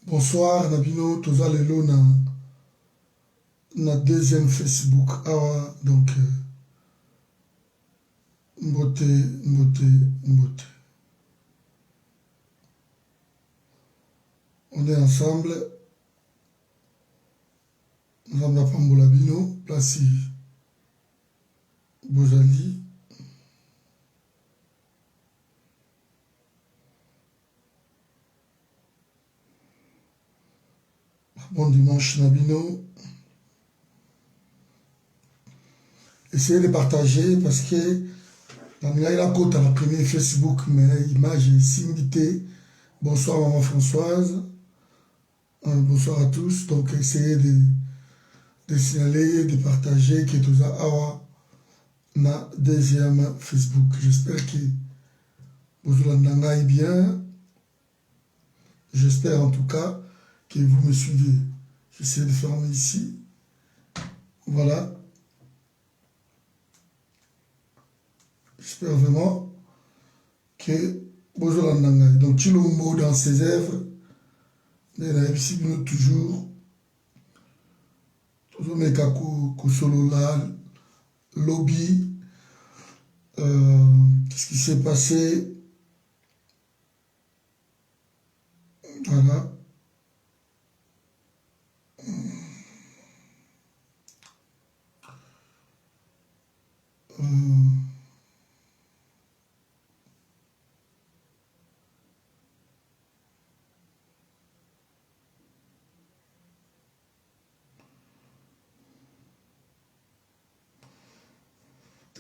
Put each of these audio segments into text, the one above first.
Bonsoir, Nabino, Toza Lelo na deuxième Facebook. Awa, donc, mbote. On est ensemble. Nous avons la Pambolabino, place Bozali. Bon dimanche, Nabino. Essayez de partager parce que il y a la côte à la première Facebook, mais image est invité. Bonsoir, maman Françoise. Bonsoir à tous. Donc, essayez de signaler, de partager que tout ça awa na deuxième Facebook. J'espère que vous l'entendez bien. J'espère en tout cas que vous me suivez. J'essaie de fermer ici. Voilà. J'espère vraiment que vous l'entendez. Donc, Chilombo dans ses œuvres, mais là, ici, nous toujours Mekako, Kosolola, Lobby. Qu'est-ce qui s'est passé? Voilà.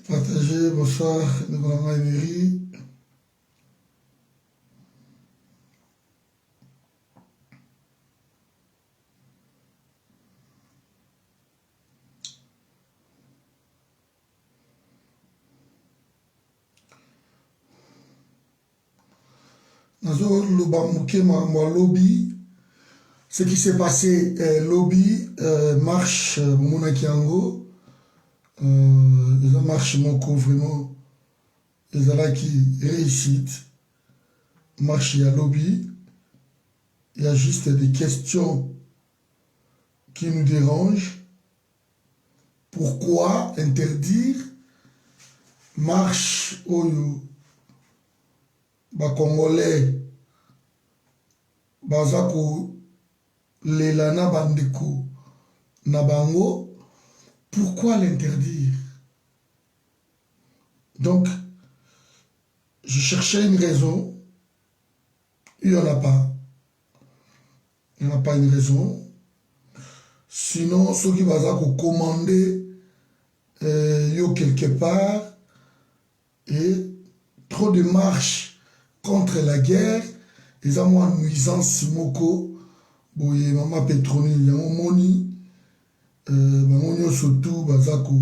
Partagez, bonsoir, Nicolas Emery. Nazo Loba Moukema, moi lobby. Ce qui s'est passé, lobby, marche, Mona Kiango. Les marches moko vraiment les ala qui réussite marche à lobby. Il y a juste des questions qui nous dérangent. Pourquoi interdire marche oyo ba congolais bazako lelana bandeko na bango? Pourquoi l'interdire? Donc, je cherchais une raison. Il n'y en a pas. Il n'y en a pas une raison. Sinon, ceux qui vont commander yo quelque part et trop de marches contre la guerre, les amours nuisance moko, boye maman Petroni, yango moni. Maman surtout bazako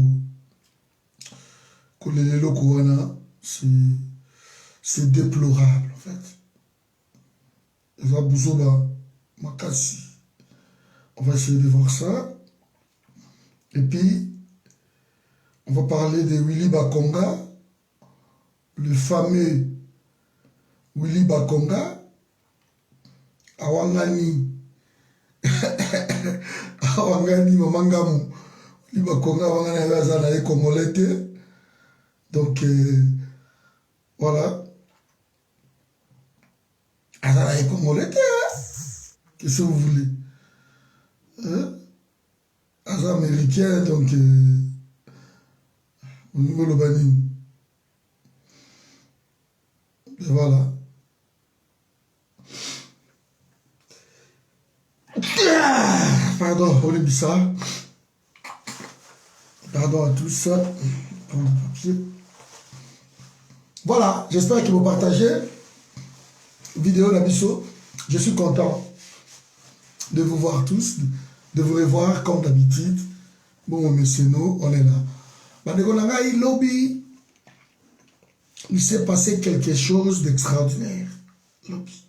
kolelelo kowana, c'est déplorable en fait. Eza buzoba makasi. On va essayer de voir ça. Et puis on va parler de Willy Bakonga, le fameux Willy Bakonga, Awangani. Awangani Mamangamu, Libakonga Awangani Azana Congolais. Donc voilà. Azana Congolais. Qu'est-ce que vous voulez? Azana américain, donc au niveau de Bani. Et voilà. Pardon, Olibissa. Pardon à tous. Prendre le papier. Voilà, j'espère que vous partagez vidéo Nabiso. Je suis content de vous voir tous, de vous revoir comme d'habitude. Bon, monsieur, nous, on est là. Bandegolanga, lobby. Il s'est passé quelque chose d'extraordinaire. Lobby.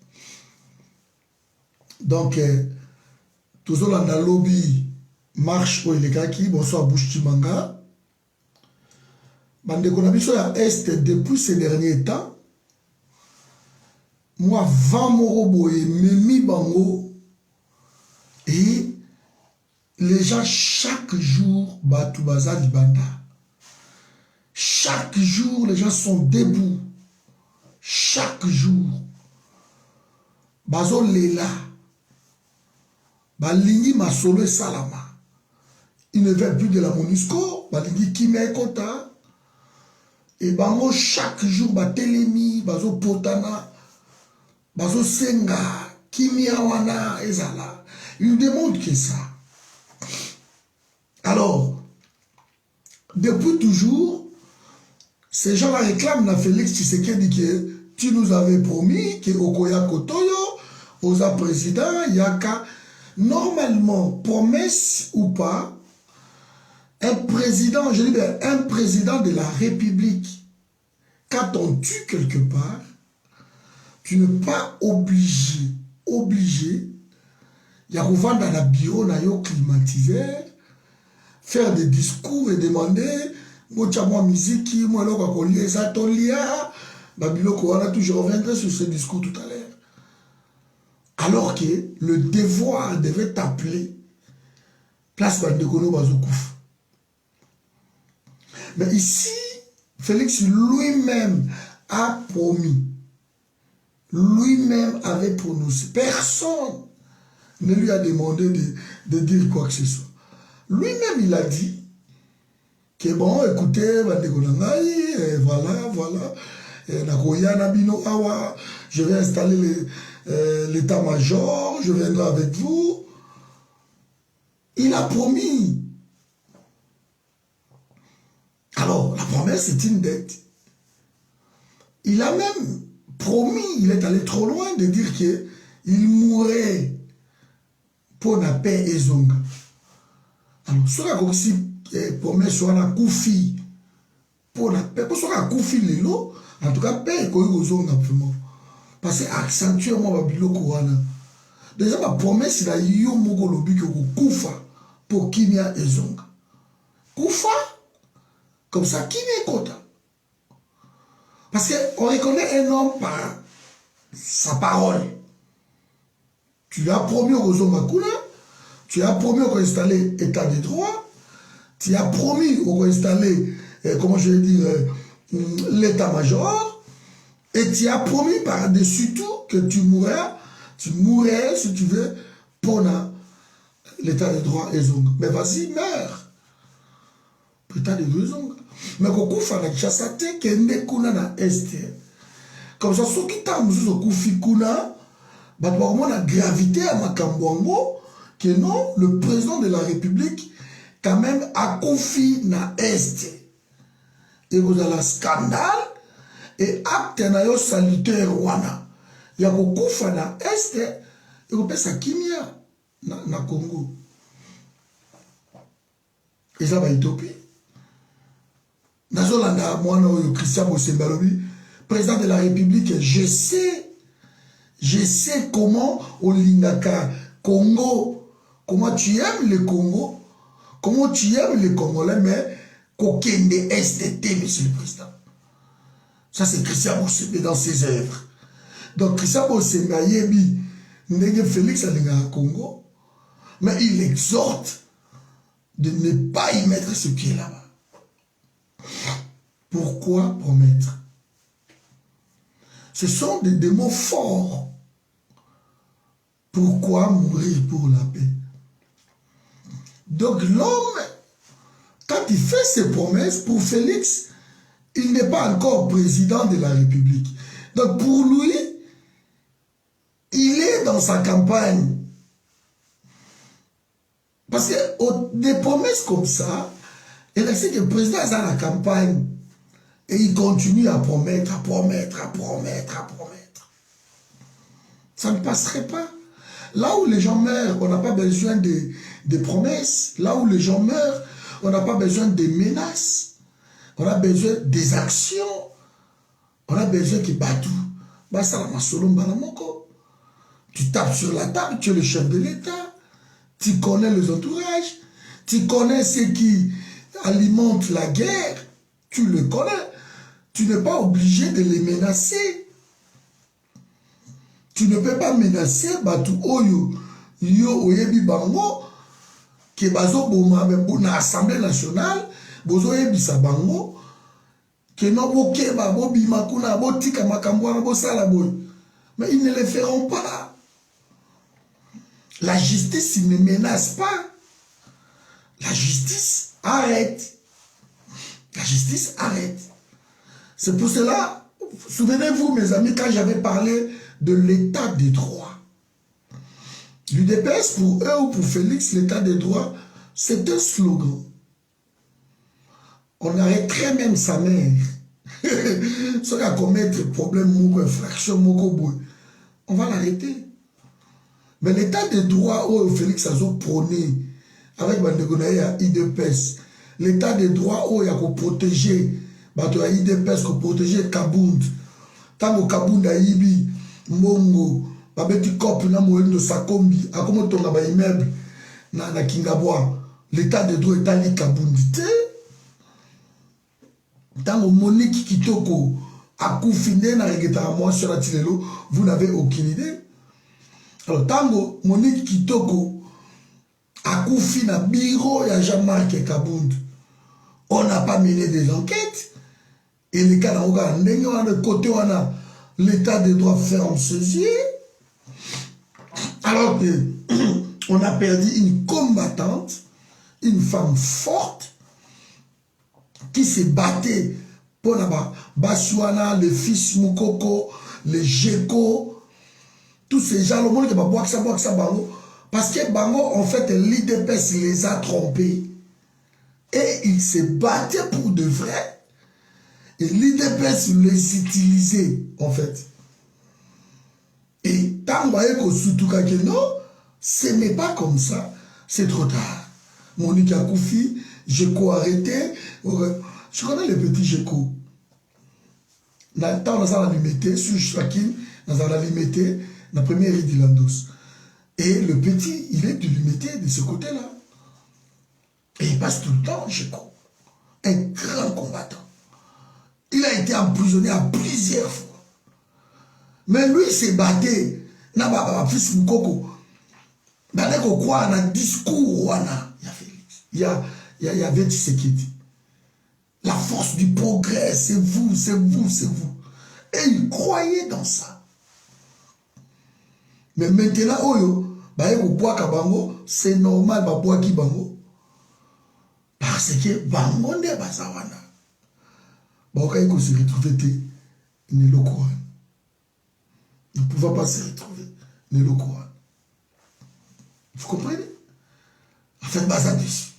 Donc, toujours dans le lobby, marche au Ilekaki, bonsoir Bouchimanga. Bande Konabiso à Est, depuis ces derniers temps, moi, 20 morobo et Memi Bango, Et les gens, chaque jour, Batou Baza Libanda. Chaque jour, les gens sont debout. Chaque jour. Bazo Lela. Balingi Masolo et Salama. Ils ne veulent plus de la MONUSCO. Balingi Kime Kota. Et bango chaque jour, Batelemi, Bazo Potana, Bazo Senga, Kimiawana, Ezala. Ils ne demandent que ça. Alors, depuis toujours, ces gens-là réclament à Félix Tshisekedi que tu nous avais promis que Okoya Kotoyo, Oza président, Yaka, normalement, promesse ou pas, un président, je dis bien, un président de la République, quand on tue quelque part, tu n'es pas obligé, il y a dans la bureau, climatisé, faire des discours et demander, moi, musique, moi, je reviendrai sur ce discours tout à l'heure. Alors que le devoir devait t'appeler, place Bandekono Bazokouf. Mais ici, Félix lui-même a promis, lui-même avait prononcé, personne ne lui a demandé de dire quoi que ce soit. Lui-même, il a dit que bon, écoutez, voilà, je vais installer l'état-major, je viendrai avec vous. Il a promis. Alors, la promesse, c'est une dette. Il a même promis, il est allé trop loin de dire qu'il mourrait pour la paix et zonga. Alors, ce qu'on aussi promesse sur la koufi pour la paix, pour ce qu'on koufi l'élo, en tout cas, paix et zonga vraiment. Parce que accentuer moi babilo kouana. Déjà, ma promesse, c'est la yo moko lobi que koufa pour kimia et zonga. Koufa. Comme ça, qui n'est content? Parce qu'on reconnaît un homme par sa parole. Tu as promis au Zomakuna, tu as promis au installer état de droit, tu as promis au installer, comment je vais dire, l'état-major, et tu as promis par-dessus tout que tu mourrais, si tu veux, pour l'état de droit et Zonga. Mais vas-y, meurs. Putain de raison. Mais beaucoup font la chasse que ne kuna na este. Comme ça, ceux qui t'ont mis au koufi kuna, bah pour la gravité à Makambouango, que non, le président de la République, quand même, a koufi na este. Et vous avez un scandale, et acte na yo salutaire wana. Il y a beaucoup fa na este, et vous avez sa kimia na Congo. Et ça va Éthiopie. Nazolanda, moi, Christian Bossembalobi, président de la République, je sais comment au Lingaka, Congo, comment tu aimes le Congo, comment tu aimes les Congolais, mais qu'aucun des STT, monsieur le président. Ça, c'est Christian Bossembé dans ses œuvres. Donc, Christian Bossembé a yebi, Ndenge Félix a Lingaka Congo, mais il exhorte de ne pas y mettre ce pied là-bas. Pourquoi promettre? Ce sont des mots forts. Pourquoi mourir pour la paix? Donc l'homme, quand il fait ses promesses, pour Félix, il n'est pas encore président de la République. Donc pour lui, il est dans sa campagne. Parce que des promesses comme ça, il sait que le président est dans la campagne. Et il continue à promettre. Ça ne passerait pas. Là où les gens meurent, on n'a pas besoin de promesses. Là où les gens meurent, on n'a pas besoin de menaces. On a besoin des actions. On a besoin que Batou. Tu tapes sur la table, tu es le chef de l'État. Tu connais les entourages. Tu connais ceux qui alimentent la guerre. Tu le connais. Tu n'es pas obligé de les menacer. Tu ne peux pas menacer Batou Oyo. yo oyebi bango ke bazo boma na Assemblée nationale bozo yebisa bango ke no bokeba bobima kuna botika makambo na bosala boy. Mais ils ne le feront pas. La justice ne menace pas. La justice arrête. La justice arrête. C'est pour cela, souvenez-vous mes amis, quand j'avais parlé de l'état des droits. L'UDPS pour eux ou pour Félix, l'état des droits, c'est un slogan. On arrêterait même sa mère. Ce qui a commettre problème, moko, infraction, moko, boy. On va l'arrêter. Mais l'état des droits où Félix a prôné avec Bandegonaïa IDPS, l'état des droits où il y a protéger, IDPS pour protéger Kabound. Tant que Kabound a ibi, Mongo, babeti cop na moyen de Sakombi, a comme ton ba immeuble na Kingabwa, l'état des droits est allé Kabound. Tant que Monique Kitoko a confiné na regeta moi sur la Tilelo, vous n'avez aucune idée. Alors, tango Monique Kitoko a confié na bureau ya Jean-Marc Kabound. On n'a pas mené des enquêtes. Et les cas de côté, on a l'état des droits ferme ses yeux. Alors qu'on a perdu une combattante, une femme forte, qui se battait pour la Basouana, le fils Moukoko, le Geko, tous ces gens, le monde qui va boire ça, bango. Parce que bango, en fait, l'IDPS les a trompés. Et ils se battaient pour de vrai. Et l'IDPS les utilisait, en fait. Et tant que non, ce n'est pas comme ça. C'est trop tard. Monique Akoufi, Geko arrêté. Je connais les petits Geko. Dans le temps, on a limité, sur Chouakin, on a limité. La première est d'Ilandos. Et le petit, il est du limité de ce côté-là. Et il passe tout le temps, Geko. Un grand combattant. Il a été emprisonné à plusieurs fois. Mais lui, il s'est battu. N'a pas fils Moukoko. Il y a un discours. Il y avait ce qui dit. La force du progrès, c'est vous, c'est vous, c'est vous. Et il croyait dans ça. Mais maintenant, c'est normal, parce que bango ne basawana. Il se retrouver ne le courant. Il ne pouvait pas se retrouver ne le courant. Vous comprenez? En fait, basa dessus.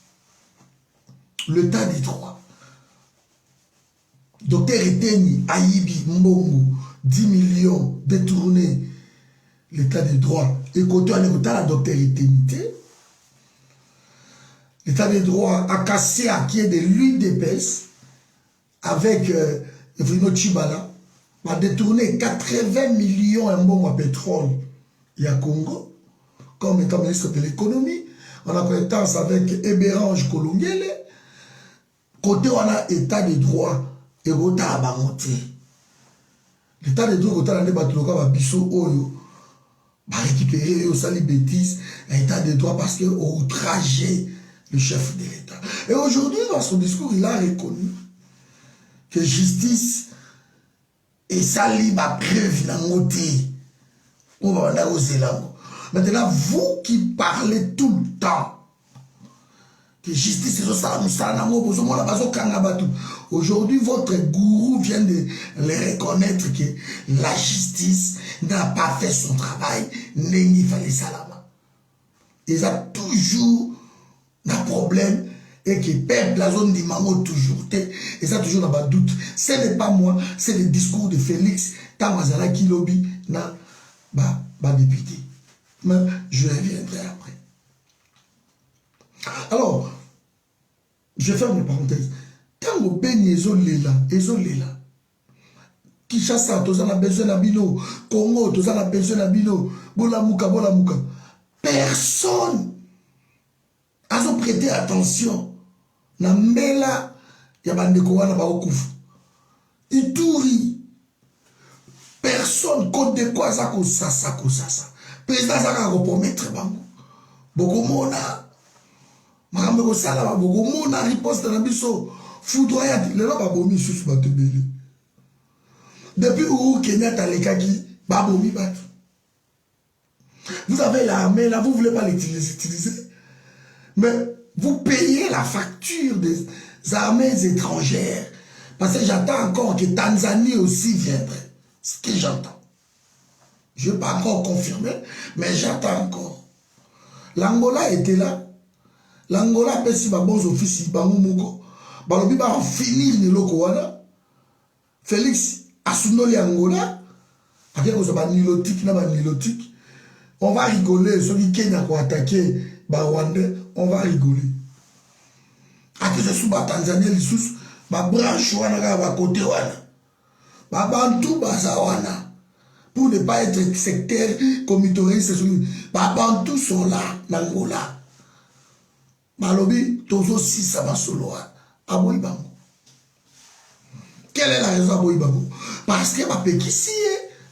L'état des droits. Docteur Eteni, Aïbi, Mbongo, 10 millions détournés. L'état des droits. Et quand on a la docteur Eteni, l'état des droits a cassé à qui est de l'huile d'épaisse avec Vrino Chibala, a détourné 80 millions en bon pétrole. Il y a Congo, comme étant ministre de l'économie, on a connaissance avec Ebérange Kolongele. Côté on a état des droits et Rota à Bangote. L'état des droits, Rota à Nebatuloka, Babiso Oyo, va récupérer au sali bêtises, l'état des droits parce qu'il a outragé le chef de l'État. Et aujourd'hui, dans son discours, il a reconnu que justice et sali ma preuve na moté. Maintenant, vous qui parlez tout le temps que justice aujourd'hui, votre gourou vient de le reconnaître que la justice n'a pas fait son travail, n'est fallait salama. Ils ont toujours un problème et que peuple la zone d'Imango toujours. Et ça toujours dans le doute. Ce n'est pas moi, c'est le discours de Félix Tamazala qui lobby na député. Mais je reviendrai après. Alors, je ferme une parenthèse. Quand vous baignez Ezolela, Kinshasa, tous en a besoin d'abino, Congo, tous en a besoin d'abino, Bolamuka. Personne a prêté attention. Na mbela ya bandeko wana ba okufu. Ituri. Personne, côte de quoi ça ko sasa. Président ça va promettre bango. bokomona makambo kosala bokomona riposte na biso foudroyante lelo babomi susu bato ebele depuis Uhuru Kenyatta alekaki babomi bato. Vous avez l'armée là, vous ne voulez pas l'utiliser, mais vous payez la facture des armées étrangères parce que j'attends encore que Tanzanie aussi viendrait. Ce que j'entends. Je ne vais pas encore confirmer, mais j'attends encore. L'Angola était là. L'Angola peut si bons officiers, bamumoko, balobi ba en finir ni lokowana. Félix Asunoli Angola, avec aux nilotique na ba nilotique, on va rigoler. Ceux qui Kenya pour attaquer ba Rwandais, on va rigoler. Après ce sous ba Tanzanie les sous ba branche wana ba côté wana, ba bantu bazawana. Pour ne pas être sectaire, commitoriste, ba bantu sont là, l'Angola. Malobi, tozo si ça va solo à Boïbango. Quelle est la raison à Boïbango? Parce que ma pékissi,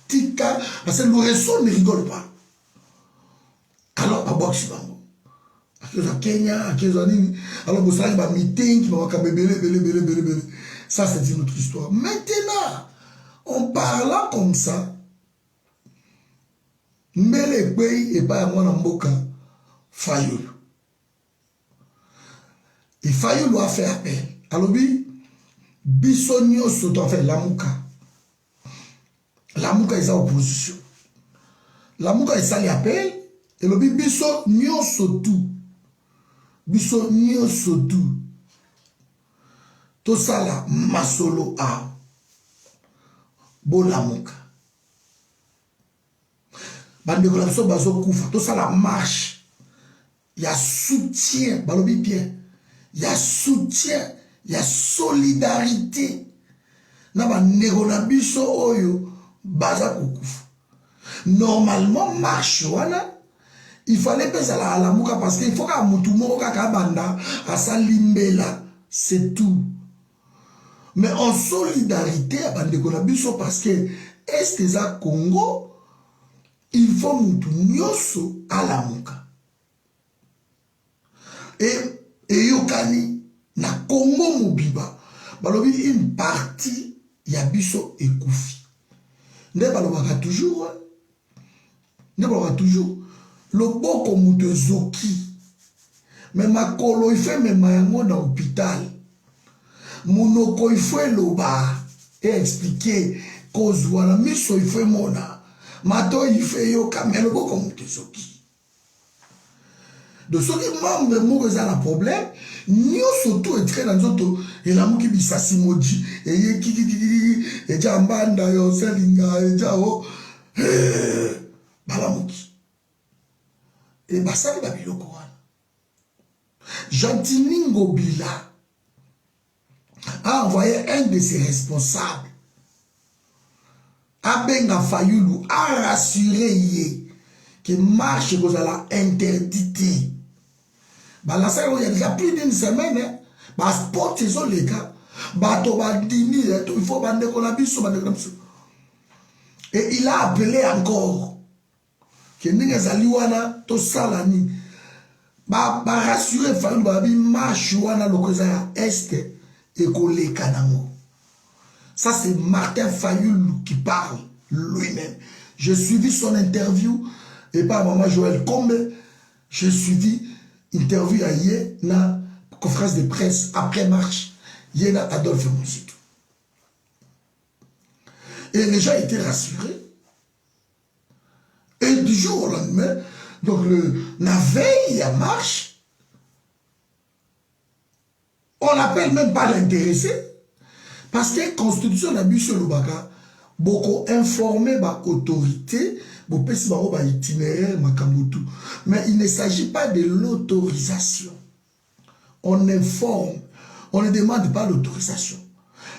tika, parce que le réseau ne rigole pas. Alors, à Boxibango. À Kenya, à Kezanini, alors vous savez, ma meeting, qui va belé. Ça, c'est une autre histoire. Maintenant, en parlant comme ça, Mbele Kwei et pas moi Namboka, Fayoul. Et Fayoul doit faire appel. Alors, Bissonio s'auto fait Lamouka. Lamouka est en opposition. Lamouka est sali appel. Et le Bissonio s'auto. Bissonio s'auto. Tout ça là, Masolo a. Bon Lamouka. Bande de la bazo koufa. Tout ça la marche. Il y a soutien. Balobi bien. Il y a soutien, il y a solidarité. Naba negonabiso oyo baza kukufa. Normalement marche wana il fallait pas ça la muka parce qu'il faut qu'à mutumo kaka banda asa limbela, c'est tout. Mais en solidarité à bande negonabiso parce que est-ce que ça Congo il faut mutu nyoso à la muka. Et yokani na Congo mobiba balobi une partie ya biso ekufi nde balobaka toujours le boko mutu zoki mais makolo il fait même yango na hôpital monoko il faut loba et expliquer cause wana miso il faut mona mato il fait yoka mais le boko mutu zoki. De ceux qui membres mourent à un problème, nous surtout et très dans notre et la mouki bisasi moji et qui jambanda yo selinga et jao balamouki et basali babiloko wana. Jantiningo Bila a envoyé un de ses responsables à Benga Fayoulou à rassurer yé que marche vous la interdite. Bah là ça il y a déjà plus d'une semaine bah sport ils ont les gars bah to bah dini il faut bande qu'on a biso et il a appelé encore que ninga zaliwana to salani bah rassurer Fayoulou bah bi marche wana lokoza est et collé kanango. Ça c'est Martin Fayoulou qui parle lui-même. J'ai suivi son interview et pas maman Joël Combe, j'ai suivi interview à Yé na conférence de presse après marche Yé na Adolphe Mouzitou. Et les gens étaient rassurés. Et du jour au lendemain, donc la veille à marche, on n'appelle même pas l'intéressé parce que la constitution n'a bu sur le baga beaucoup informé par autorité. Mais il ne s'agit pas de l'autorisation. On informe, on ne demande pas l'autorisation.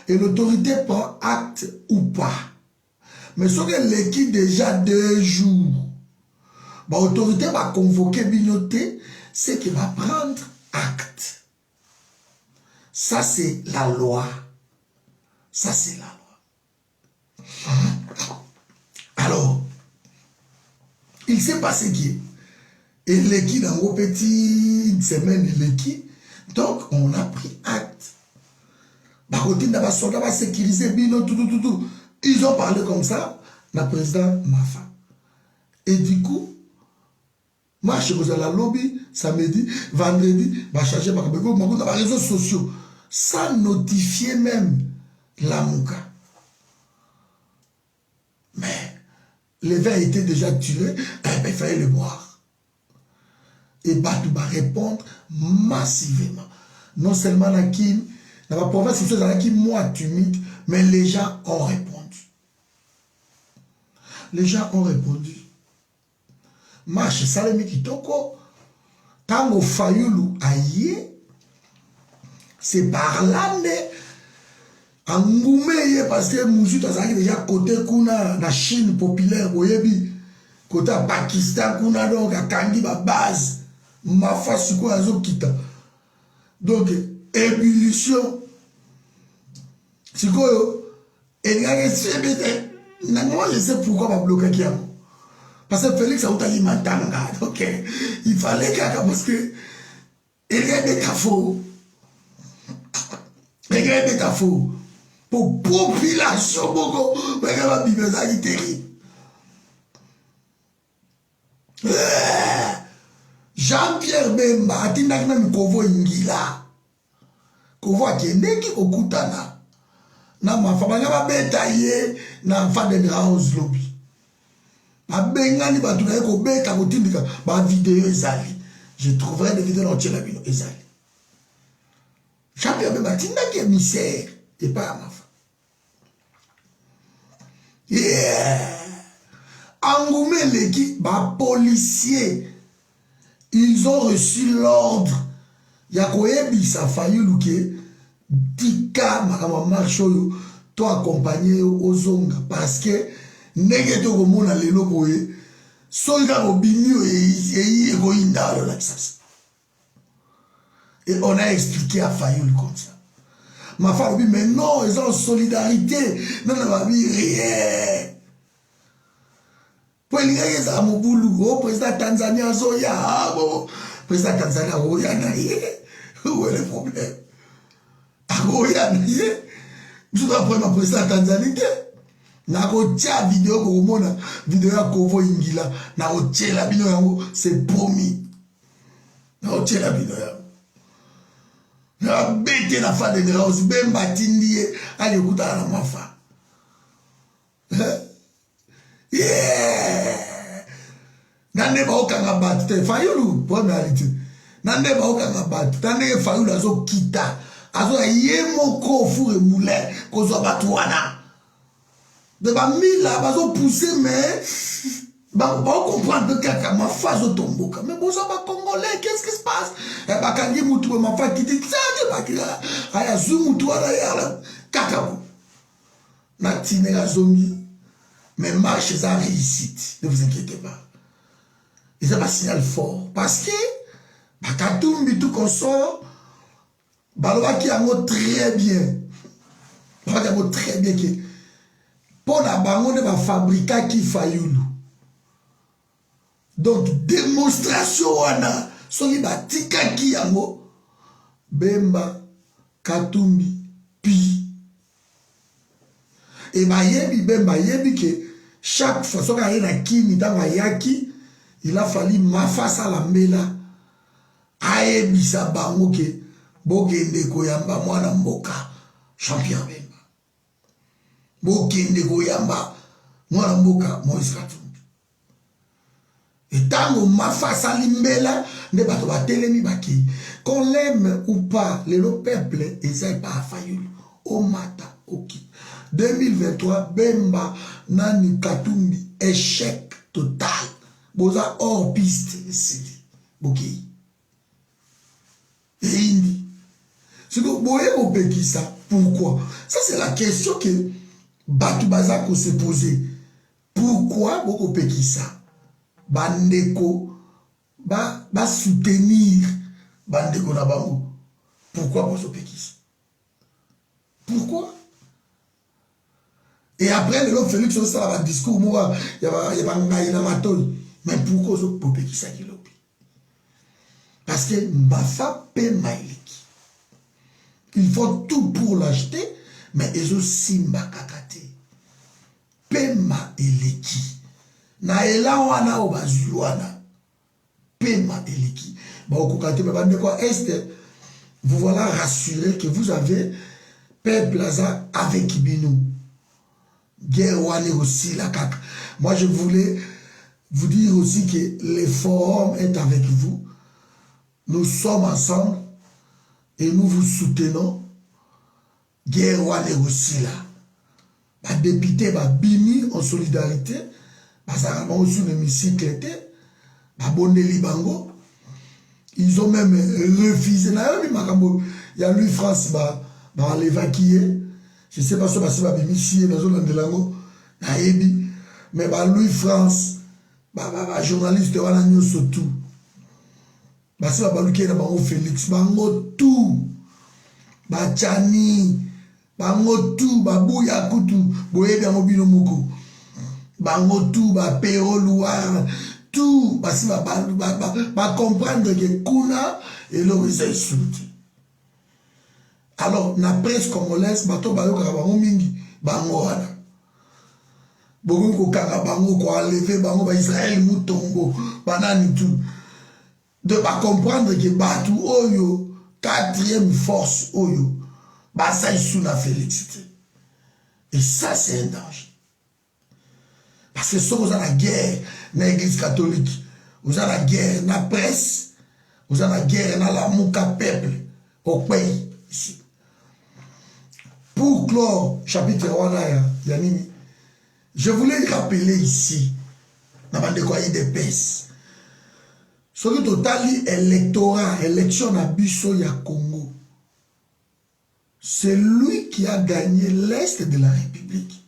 Et l'autorité prend acte ou pas. Mais ce que l'équipe déjà 2 jours, l'autorité va convoquer Binoté, c'est qu'il va prendre acte. Ça c'est la loi. Ça c'est la loi. Alors, il s'est passé que Et l'équipe dans vos petites semaines, l'équipe. Donc, on a pris acte. Par contre, il va sécuriser, tout. Ils ont parlé comme ça, le président Mafa. Et du coup, moi, je suis à la lobby, samedi, vendredi, je vais changer par les réseaux sociaux, sans notifier même la Mouka. Mais, le vin était déjà tué, il fallait le boire. Et Batou va répondre massivement. Non seulement la Kim, dans la province, c'est la Kim, moi, timide, mais les gens ont répondu. Les gens ont répondu. Marche Salemi Kitoko, Tango Fayoulou aïe, c'est par là, Angoumé, parce que Moussou, tu as déjà côté Kuna, la Chine populaire, côté Pakistan, Kuna, donc, à Kangi, ma base, ma face, quoi, à Zokita. Donc, ébullition. C'est quoi, et moi, je sais pourquoi ma bloqué qui a. Parce que Félix a oublié Matanga. Donc, il fallait qu'il y ait parce que il y a des cafos. Il y a des cafos. Pour population, beaucoup, il y a des bibézas qui terrible. Jean-Pierre Bemba, atindak même Kovo Ingila. Kovo Akendeki Okutana. Na ma fama nga ba beta ye na Faden House lobby. Abengani batuna ko beta ko tindika ba vidéo ezali. Je trouverai des vidéos dans la bino ezali. Jean-Pierre Bemba tindaki émissaire et pas ma femme. Yeah. Angoumé l'équipe ba policier. Ils ont reçu l'ordre. Yakoyebi sa Fayoulou ke Tika makama marcho to accompagner aux onga parce que negeto komona lelo boye solga obinio et egoinda la sas. Et on a expliqué à Fayoul comme ça. Ma femme dit mais non, ils ont solidarité. Non, non, ma vie rien. Pour les gens à mon boulot, président Tanzania Zoya, président Tanzania Oya naïe. Où est le problème? Oya naïe. Je dois prendre ma président Tanzanie. Na kotia vidéo ko mona vidéo ya Kovo Ingila na kotia la vidéo yango c'est promis. Na kotia la vidéo yango. Na bête na fa de House Bemba tindie ali kuta na mafa. Yeah. Nande ba okanga bat te Fayoulou pour réalité. Nande ba okanga bat tande Fayoulou azo kita azo yemo ko fure moulin ko zo batwana. De ba mila bazo pousser mais ba comprendre que ma phase au tomboka mais bon ça va congolais qu'est-ce qui se passe et ba kangi mutu ma fa kiti ça de ba kila aya zumutu ala ya kakabo na tinela zongi mais marche ça réussite ne vous inquiétez pas et ça va signal fort parce que ba katumbi tout consort baloba ki yango très bien ba yango très bien que pour la bango de ma fabrica qui Fayoulou. Donc, démonstration wana, soli ba tika ki yango, Bemba, Katumbi, Pi. Et ba yebi Bemba yebi que chaque fois, so ka yena ki ni tanga yaki, il a fallu ma face à la mela. Ayebi sa bango ke, bokende koyamba mwana mboka, Jean-Pierre Bemba. Bokende koyamba mwana mboka Moïse Katumbi. Et tango ma face à l'imbela ne bato batelemi baki. Qu'on l'aime ou pas, le peuple essaie pas à Fayoulou. Au mata, ok. 2023, Bemba Nani Katumbi, échec total. Boza hors piste, c'est ok. Et indi. C'est que boye au Pékissa. Pourquoi? Ça c'est la question que Batou Bazako s'est posé. Pourquoi beaucoup Pékissa Bandeko ba soutenir Bandeko na bango? Pourquoi beaucoup Pékissa? Pourquoi? Et après le Félix ça va discours moi il y a pas ngaï na matoi mais pourquoi beaucoup Pékissa qui lobby? Parce que Mbafa paie Maïliki. Il faut tout pour l'acheter, mais ils ont Simba Kakate. Pema Eleki. Na ela wana obazuana. Pema Eleki. Bah, au Kokate, est vous voilà rassuré que vous avez Père Plaza avec Ibinou. Guerre wane aussi la caca. Moi, je voulais vous dire aussi que le forum est avec vous. Nous sommes ensemble et nous vous soutenons. Guerre wane aussi là. Les députés, bimi en solidarité, ça a aussi un hémicycle, Bango. Ils ont même refusé. Il y a lui France, l'évacuer. Je ne sais pas si c'est bimi dans zone de lango, mais lui France, journaliste, surtout. C'est Félix, tout, Tchani. Bangotu, babouya kutu, boye bien mobile moko. Bangotu, ba péro loire, tout, parce ba comprendre que kuna et l'horizon souti. Alors, na presse congolaise, bato ba yoka bango mingi, bango wana. Bogo ko kanga bango ko enlever bango ba Israël mutombo, banani tout. De ba comprendre que batou oyo, quatrième force oyo. Ça est sous la félicité. Et ça, c'est un danger. Parce que si vous avez la guerre dans l'église catholique, vous avez la guerre dans la presse, vous avez la guerre dans la mouka peuple au pays. Ici. Pour clore, chapitre 1, Yanini, je voulais rappeler ici, dans la décoyer des pèses, ce qui total électorat, élection à Bisso ya Congo. C'est lui qui a gagné l'Est de la République.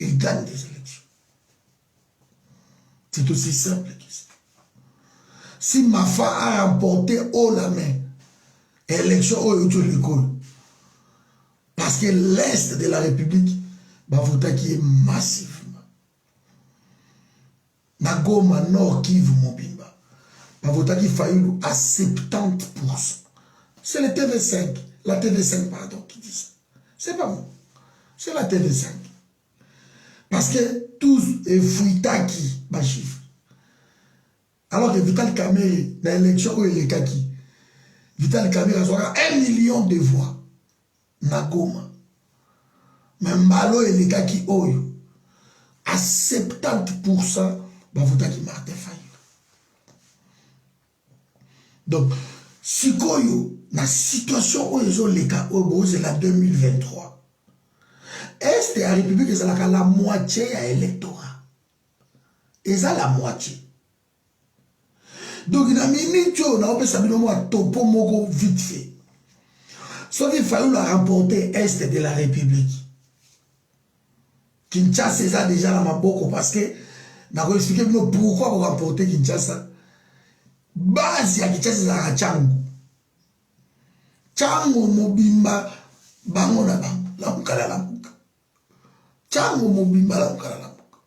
Il gagne des élections. C'est aussi simple que ça. Si Mafa a remporté haut la main, élection au l'école, parce que l'Est de la République va voter qui est massivement. Nagoma, Nord, Kivu, Mobimba, va voter qui faillit à 70%. C'est le TV5. La TV5, pardon, qui dit ça. C'est pas moi. C'est la TV5. Parce que tous est fouita qui, ma chiffre. Alors que Vital Kamerhe, dans l'élection où il est kaki, Vital Kamerhe aura 1 million de voix. Nagoma. Mais Mbalo et les kaki oyo, à 70%, va voter qui Martin Fayulu. Donc, si koyo, la situation où ils ont les cas, c'est la 2023. Est la République, c'est la moitié à l'électorat. Et ça, la moitié. Donc, il y a un minute, on a un topo moko vite fait. Sauf qu'il fallait la remporter Est de la République. Kinshasa, c'est déjà la maboko parce que, je vais expliquer pourquoi vous remporter Kinshasa. Base à Kinshasa, c'est la Tchango. Tchango mobimba bango na bango la mukala la muka. Tchango mobimba la mukala la muka.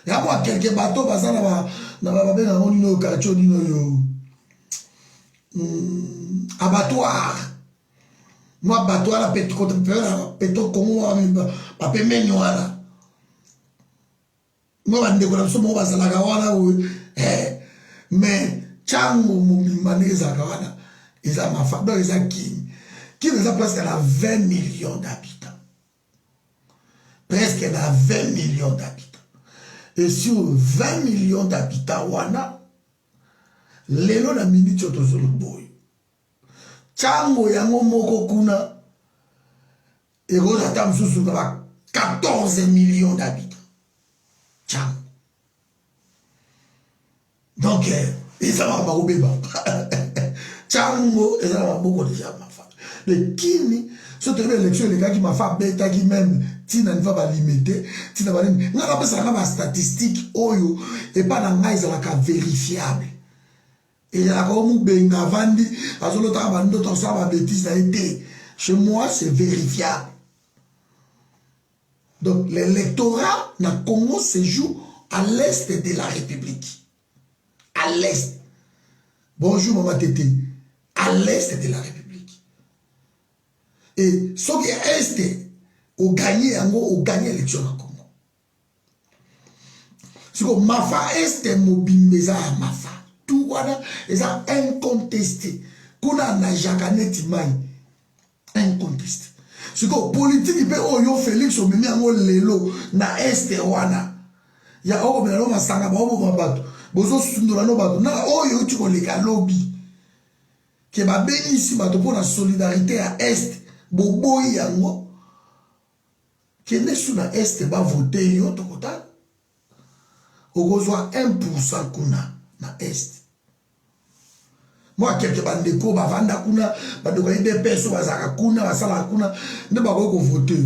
Ya moi quelques bateaux bazana na ba benga ngoni no kacho dino yo. Abattoir. Moi abattoir la peto kongo ba pemenyo ala. Moi bande ko na so mo bazala ka wana mais Tchango mobimba neza ka wana. Ils ont ma femme, ils ont qui les a presque à 20 millions d'habitants. Presque à 20 millions d'habitants. Et sur 20 millions d'habitants, wana, lelo na minute otozolo boy. Tchango yango moko kuna, et rosa tam susu 14 millions d'habitants. Tchango. Donc, ils ont ma bébé. Tchango, ils ont beaucoup déjà ma femme. Le Kini, cette élection, les gars qui m'a fait bêta qui même, Tina ne va pas limiter, Tina va limiter. Nous avons ça dans statistique, oyo, et pas dans la cas vérifiable. Et il y a comme benga vandi, à l'autre temps, d'autres ça va bêtise a été. Chez moi, c'est vérifiable. Donc, l'électorat na Congo se joue à l'est de la République. À l'est. bonjour maman Tété, à l'est de la République. Et ce qui est est, au gagné l'élection en Congo. C'est que Mafa est mobilisé à Mafa. Tout voilà, ils ont incontesté. Kuna na jakanet mai incontesté. C'est que politique il peut oyo Félix au mimi ango lelo na est wana. Ya oko belo masanga ba obo bato. Bozo sundura no bato. Na oyo tu ko leka lobby. Ke ba benisi bato pour la solidarité à est. Boboyi yango. Ke ne sous na est ba voter yo to kota. Okozwa 1% kuna na est. Moi quelques bandeko bavanda kuna bandeko ide peso bazaka kuna basala kuna nde bako voter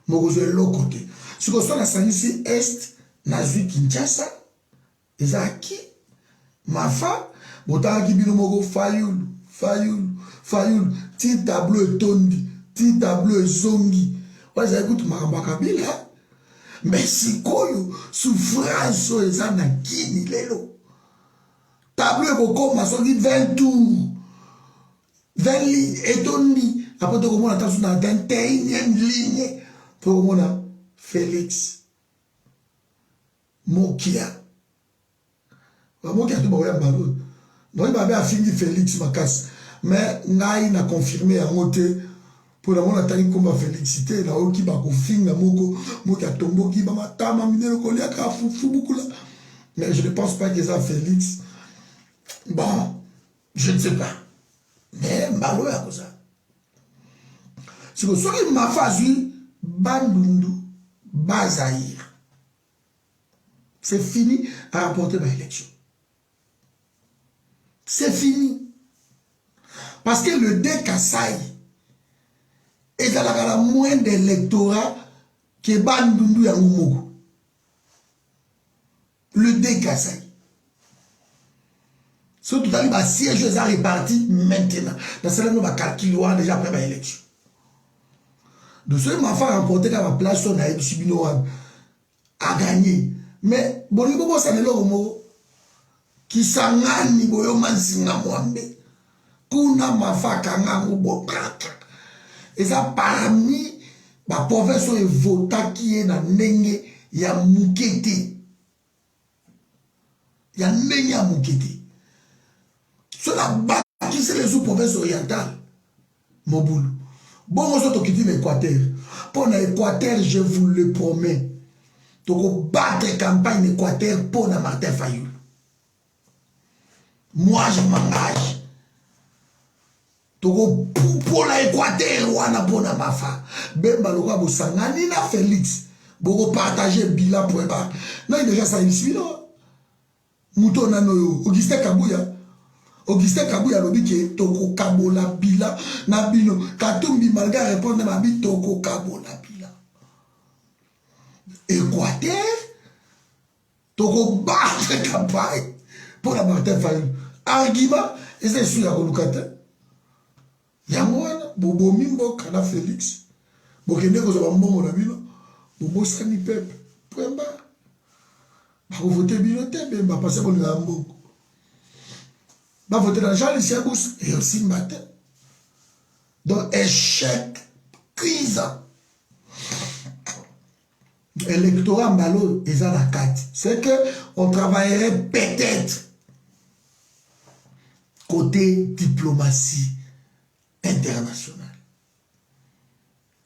mokozwe lokote. Siko so na sangisi est na zui Kinshasa ezaki Mafa botaki bino moko fayulu ti tableau etondi ti tableau ezongi waza écoute makamba kabila mais sikoyo souffrance eza na kini lelo tableau ekokoma soki 20 tours 20 lignes etondi après tokomona taso na 21e ligne tokomona Félix Mokia Mokia to bakoya mbalo donc babe afingi Félix makasi mais ngai na confirmer yango te pour la mona tani komba félicité na oki bakofinga moko Mokia tomboki ba matama minelo kolia ka fufu bukula mais je ne pense pas que ça Félix. Bon, je ne sais pas. Mais mbalo ya kosa. Si vous soyez ma phase, Bandundu, Bazaïr. C'est fini à remporter ma élection. C'est fini. Parce que le Kassai est à la moins d'électorat que Bandundu ya Ngumoko. Le Kassai. Surtout dans les sièges, ils sont répartis maintenant. Dans ce cas-là, nous avons calculé déjà après l'élection. De ce fait, ma femme a remporté ma place sur la Sibino a gagné. Mais, bon, il faut que ça ne soit pas qui s'engage, boyo mansinga mwambe. Kuna mafa kangangu bokraka. Et ça, parmi ma professeur et vota qui est dans nenge ya mukete. Ya nenge ya mukete. Sur la base qui c'est les sous-provinces orientales. Moboulou. Bon, moi, je quitte l'Équateur. Pour l'Équateur, je vous le promets. Tu vas battre campagne l'Équateur pour Martin Fayoul. Moi, je m'engage. Tu vas pour l'Équateur, ou pour Mafa. Ben, Baloga, vous sangani na Félix. Vous partager bilan pour eba. Non, il déjà ça ici, non? Mouton nanoyo. Augustin Kabouya. Augustin Kabouya lobi ke toko kabola bila na bino Katumbi malga répondre na bi toko kabola bila Équateur toko battre campagne pour la Martin Fayoul argument et c'est sûr ya kolukata yango wana bobo mimbo kana Félix bokende ko zo mbongo na bino bobo sani peuple point ba ba voter bino te be ba passer ko na mbongo va voter dans Jean Luciabous et aussi matin. Donc, échec cuisant. Électorat malo est à la carte. C'est qu'on travaillerait peut-être côté diplomatie internationale.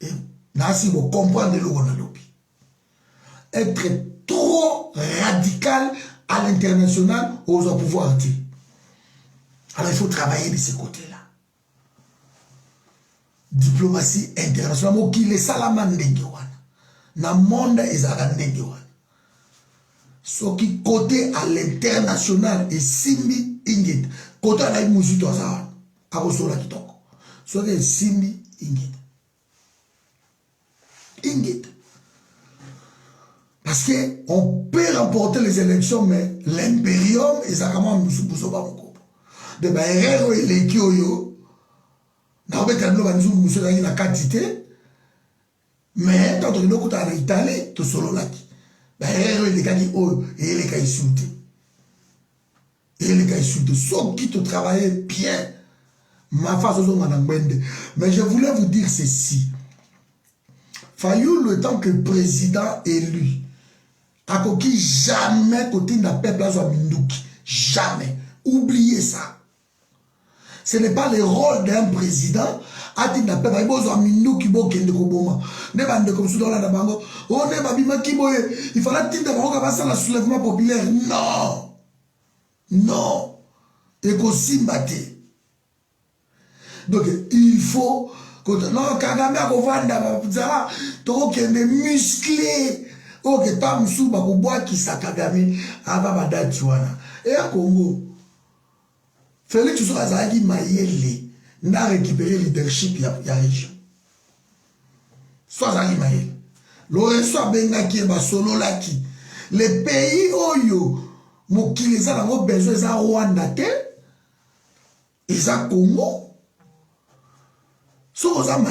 Et là, si vous comprenez le lobby, être trop radical à l'international aux pouvoirs dire. Alors il faut travailler de ce côté-là. Diplomatie internationale. Qui les salamandres dans le monde, ils ont ce qui côté à l'international et simbi ingit. Côté à la musique, à Rosola Kitoko. Ce qui est simbi ingit. Ingit. Parce qu'on peut remporter les élections, mais l'impérium, ils ont vraiment nous de baerero eleki oyo na obeta no banzu musela na quantité mais tant que nous kuta na Italie to solo laki baerero eleki oyo eleka isuti Et les gars insultent. Ceux qui te travaillaient bien. Ma face aux mais je voulais vous dire ceci. Fayou, le temps que le président élu, a coquille jamais côté n'a pas place à Mindouki. Jamais. Oubliez ça. Ce n'est pas le rôle d'un président. A dit n'a pas besoin de Mindouki Bokende Koboma. Ne bande comme ça dans la bango. Oh ne babima Kiboye. Il fallait dire d'abord qu'on va faire le soulèvement populaire. Non. Non. Et qu'on s'y battait. Donc, il faut que non, Kagame a kovanda bazala to kende musclé o ke tam suba ko bois qui sa Kagame ava badati wana et à Congo Félix Tshisekedi mayele n'a récupéré leadership ya région soit zali mayele le soit benga ki ba solo laki les pays oyo mokili za ngo besoin za Rwanda te eza Congo. Si vous avez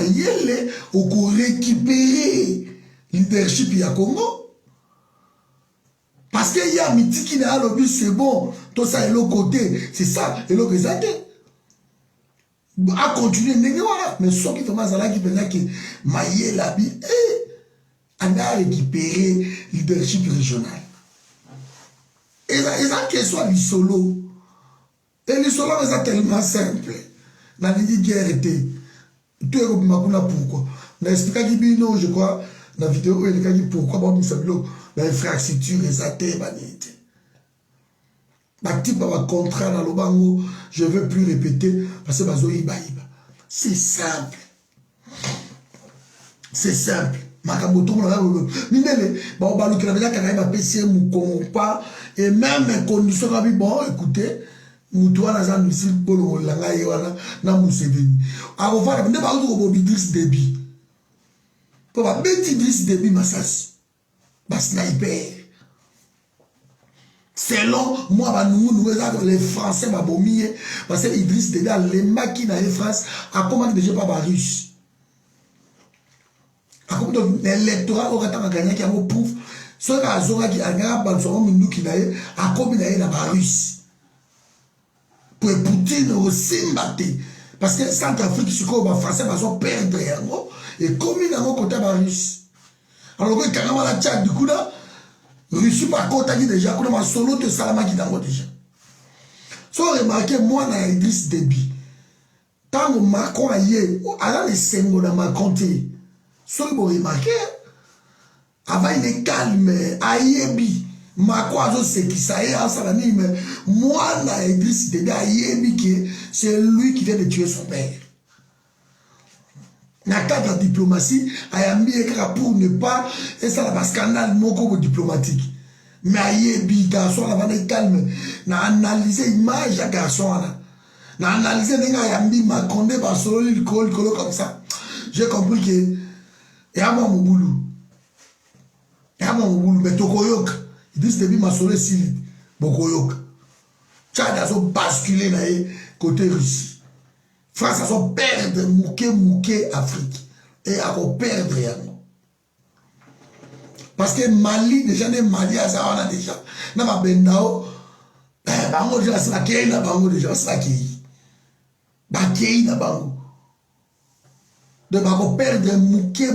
récupérer le leadership du Congo, parce qu'il y a un mythe qui n'a pas le c'est bon, tout ça est l'autre côté, c'est ça, et l'autre côté. À continuer, mais ce qui fait mal, c'est qui fait que Maïe l'a dit, on a récupéré le leadership régional. Et ça, que soit le solo. Et le solo, c'est tellement simple. Dans les guerres étaient. Tout est comme pourquoi. On a expliqué Bino, je crois, dans la vidéo, il a dit pourquoi bon, l'infrastructure est athée, banité. Ma type va contrat dans le bango, je ne veux plus répéter parce que c'est simple. C'est simple. Et même les conditions, bon, écoutez, Moutouana za misil bolo langa yewana na Museveni. Arova ne ba ko Idriss Déby. Pour ba beti Idriss Déby masasi. Ba sniper. Selon moi ba nous les Français ba bomie parce que Idriss Déby a les maquis dans les France a commandé déjà pas ba russe. A commandé l'électorat au katanga gagner qui a mo prouve ce ka zonga qui a ngaba banso mindu ki nae a commandé na ba russe. Pour Poutine aussi batté. Parce que Centrafrique, ce qu'on va français, va perdre. Et comme il y a un côté russe. Alors que quand on a la Tchad, du coup là, Russie par contre déjà, quand on a solo de Salama qui d'ango déjà. Sans remarquer, moi, dans Idriss Déby, quand Macron a yé, alors les Sengo dans Macron, sans vous remarquer, avant il est calme, aïebi. Macron c'est qui ça est à Salani, mais moi, na Idriss Déby aïebi, c'est lui qui vient de tuer son père. Dans le cadre de la diplomatie, ayambi écrit pour ne pas, et ça là, scandale, mon diplomatique. Mais aïebi, garçon, là, va calme, na analyser l'image de garçon, là. Na analyser les gars, ayambi, Macron, Barcelone, il colle comme ça. J'ai compris que, et à moi, mon boulot. Et à moi, mon boulot, mais Tokoyok. Idriss Déby m'a sauvé si Bokoyok. Tchad a basculé dans le côté Russie. France a perdre mouké Afrique. Et a perdre rien. Parce que Mali, déjà, les Mali, on a déjà. Dans ma bendao, bango déjà, c'est la kei na bango déjà, c'est la kei. Ba kei na bango. De ba ko perdre mouké.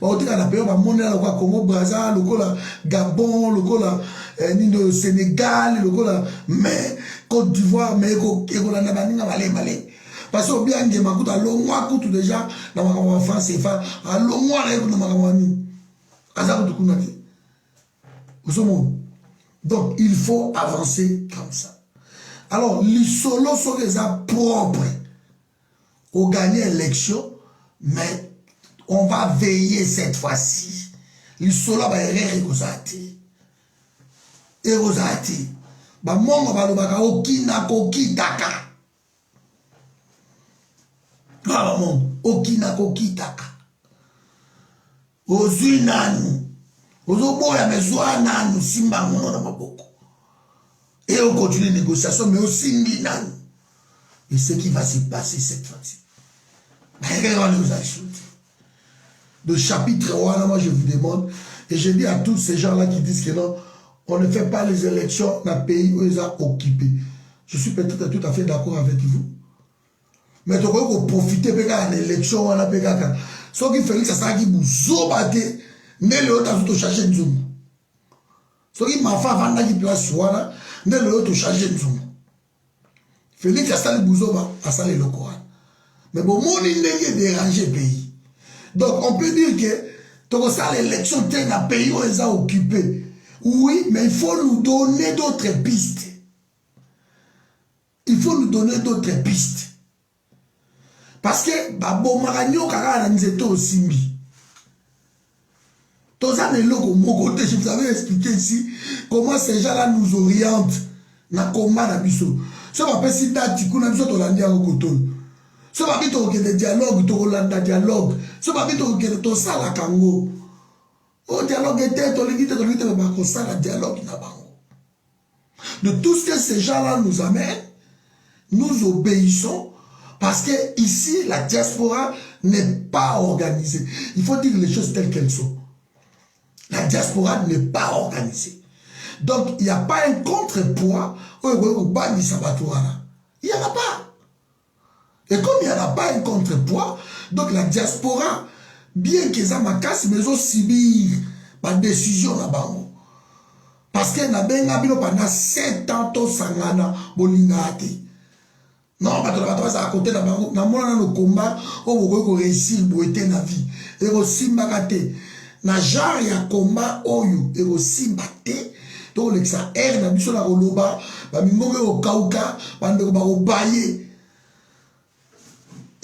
Ba o tika na période ba monela ko Congo Brazza, le la Gabon, le la ni Sénégal, le la mais Côte d'Ivoire, mais ko la na baninga malé. Parce que bien nge makuta longwa kutu déjà na ma France c'est fa a longwa na ko na ma ni. Aza ko kuna ti. Donc il faut avancer comme ça. Alors les solos sont déjà propres. Au gagner l'élection, mais on va veiller cette fois-ci. Le solo va être régosati. Régosati. Ba mongo ba lobaka okina kokitaka. Ba mongo okina kokitaka. Ozui nanu. Ozoboya mezwa nanu simba mono na maboko. Et on continue les négociations, mais aussi nanu. Et ce qui va se passer cette fois-ci. De chapitre 1, moi je vous demande, et je dis à tous ces gens-là qui disent que non, on ne fait pas les élections dans le pays où ils ont occupé. Je suis peut-être tout à fait d'accord avec vous. Mais tu peux profiter de l'élection, on a pu faire. Ce qui fait que ça qui vous oubate, mais le autre a tout cherché de zoom. Ce qui m'a fait avant qui peut asseoir, mais le autre cherché de zoom. Félix a salé Bouzoba, a salé le Coran. Mais bon, mon île est dérangé le pays. Donc on peut dire que tu as l'élection dans un pays où ils ont occupé. Oui, mais il faut nous donner d'autres pistes. Il faut nous donner d'autres pistes. Parce que, bon, Maragno, Kara, nous étions aussi mis. Tous les locaux, mon côté, je vous avais expliqué ici comment ces gens-là nous orientent dans le combat d'Abisso. Ce n'est pas si tu as dit Hollande au côté. Ce n'est pas si tu as des dialogues, tu as Hollande dialogue. Ce n'est pas si tu as dit ça la Congo. Au dialogue était, tu as dit que ça la dialogue n'a pas. De tout ce que ces gens-là nous amènent, nous obéissons parce que ici, la diaspora n'est pas organisée. Il faut dire les choses telles qu'elles sont. La diaspora n'est pas organisée. Donc, il n'y a pas un contrepoids au bas du Sabatoire. Il n'y en a pas. Et comme il n'y en a pas un contrepoids, donc la diaspora, bien qu'ils aient ma casse, mais ils ont subi ma décision là-bas. Parce que pendant 7 ans, tout sangana, bolingati. Non, parce que à côté de nos combats, on va réussir pour être dans la vie. Et aussi, na genre ya combat oyo, et aussi, donc l'exa air na biso na koloba, ba mingoke au kauka, bandeko ba obaye.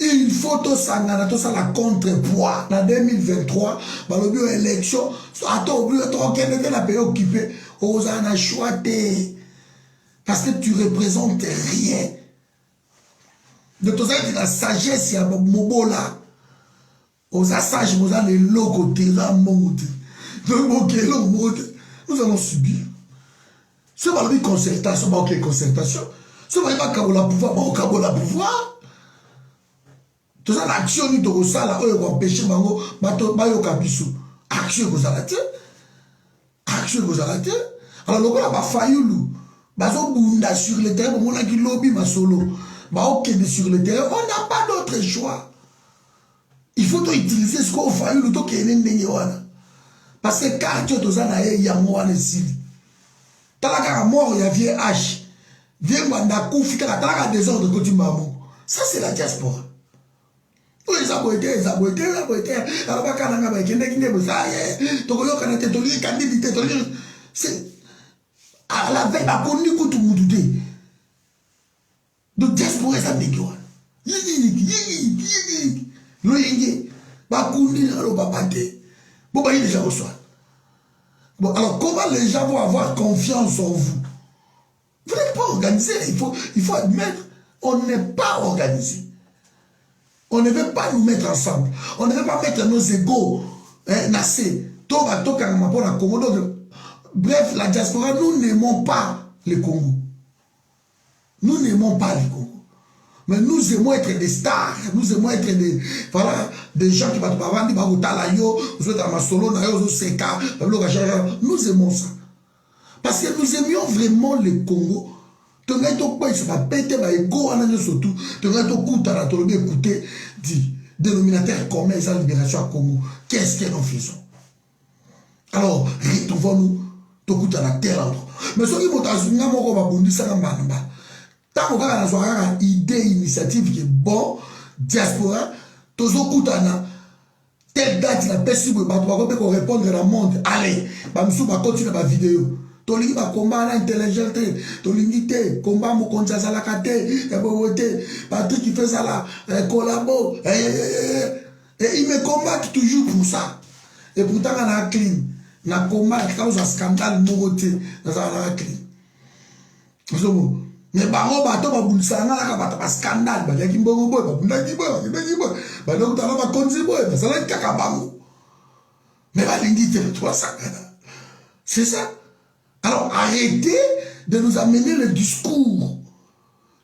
Il faut tout sangana, tout ça la contrepoids. En 2023, ba lobi élection, attends, oublié trop qu'elle était la pays occupée, aux en a choisi. Parce que tu représentes rien. De tout ça, la sagesse, il y a Mobola. Aux assages, vous avez les logos terrain monde. Nous allons subir. Ce n'est pas une concertation, ce n'est pas une concertation. Ce n'est pas un pouvoir. Tout ça, l'action de ça, là, on va empêcher Mango, Mayo Kabisu. Action que vous allez dire. Action que vous allez dire. Alors, le gars, Fayoulou, Bazo Bunda sur le terrain, on a qui lobby ma solo. Sur le terrain, on n'a pas d'autre choix. Il faut utiliser ce qu'on fait, le temps qu'il y a. Parce que quand tu es il y a moi ici. Tu as mort, il y a vieux H. Vieux Mandakou, tu as des ordres que tu m'as. Ça, c'est la diaspora. Les aboyés, les aboyés. Alors, quand on a dit que c'est à la veille, on a connu tout le monde. Donc, diaspora, ça n'est pas. Bon, alors comment les gens vont avoir confiance en vous? Vous n'êtes pas organisé, il faut admettre, on n'est pas organisé. On ne veut pas nous mettre ensemble. On ne veut pas mettre nos égaux. Bref, la diaspora, nous n'aimons pas le Congo. Nous n'aimons pas le Congo. Mais nous aimons être des stars, nous aimons être des, voilà, des gens qui vont te parler, nous aimons ça. Parce que nous aimions vraiment le Congo. Tu as écouté du dénominateur commun et la libération à Congo. Qu'est-ce que nous faisons? Alors, retrouvons-nous à la terre endroit. Mais ce qui est tant qu'on a une idée, initiative qui est bon, diaspora, tous les telle date, la possible, pour répondre à la monde. Allez, nous continuer la vidéo. Tolingi ba combat intelligent, tolingi te combat mo konja la kate, Patrick qui fait ça là, collabo, et il me combat toujours pour ça. Et pourtant on a clean, na combat cause scandale moroté, na ça clean. Mais bango bato ba bunsanga la ka ba scandale, ba yaki mbongo boy, ba bundaki boy, ba donc tala ba konzi boy, ba ça la kaka bango. Mais ba lingi te toi ça. C'est ça. Alors arrêtez de nous amener le discours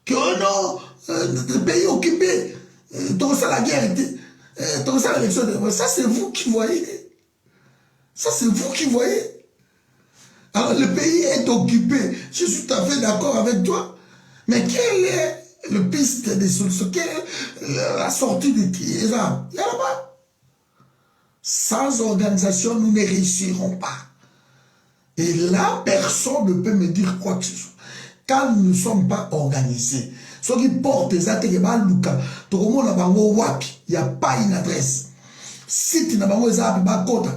que oh non, le pays occupé, donc ça la guerre, donc ça l'élection, ça c'est vous qui voyez. Ça c'est vous qui voyez. Alors le pays est occupé. Je suis tout à fait d'accord avec toi. Mais quelle est le piste des solutions? Quelle est la sortie de qui? Il y a là-bas. Sans organisation, nous ne réussirons pas. Et là, personne ne peut me dire quoi que ce soit. Quand nous ne sommes pas organisés, ceux qui portent les attaques, il n'y a pas une adresse. Si tu n'as pas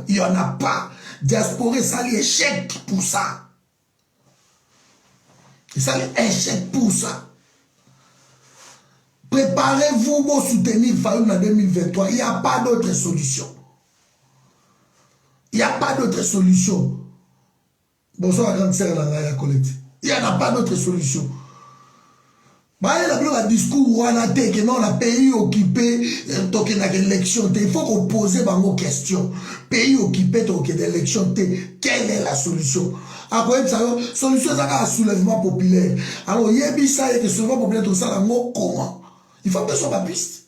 il n'y en a pas. Diaspora, ça l'échec pour ça. Et ça l'échec pour ça. Préparez-vous pour soutenir Fayoum en 2023. Il n'y a pas d'autre solution. Il n'y a pas d'autre solution. Bonsoir la grande sœur la Colette. Il n'y en a pas d'autre solution. Il y a un discours où on a dit que non, le pays occupé, l'élection, il faut qu'on pose des questions. Pays occupé, l'élection, quelle est la solution? Après, la solution, c'est un soulèvement populaire. Alors, il y a un soulèvement populaire, tout ça, comment? Il faut que ce soit ma piste.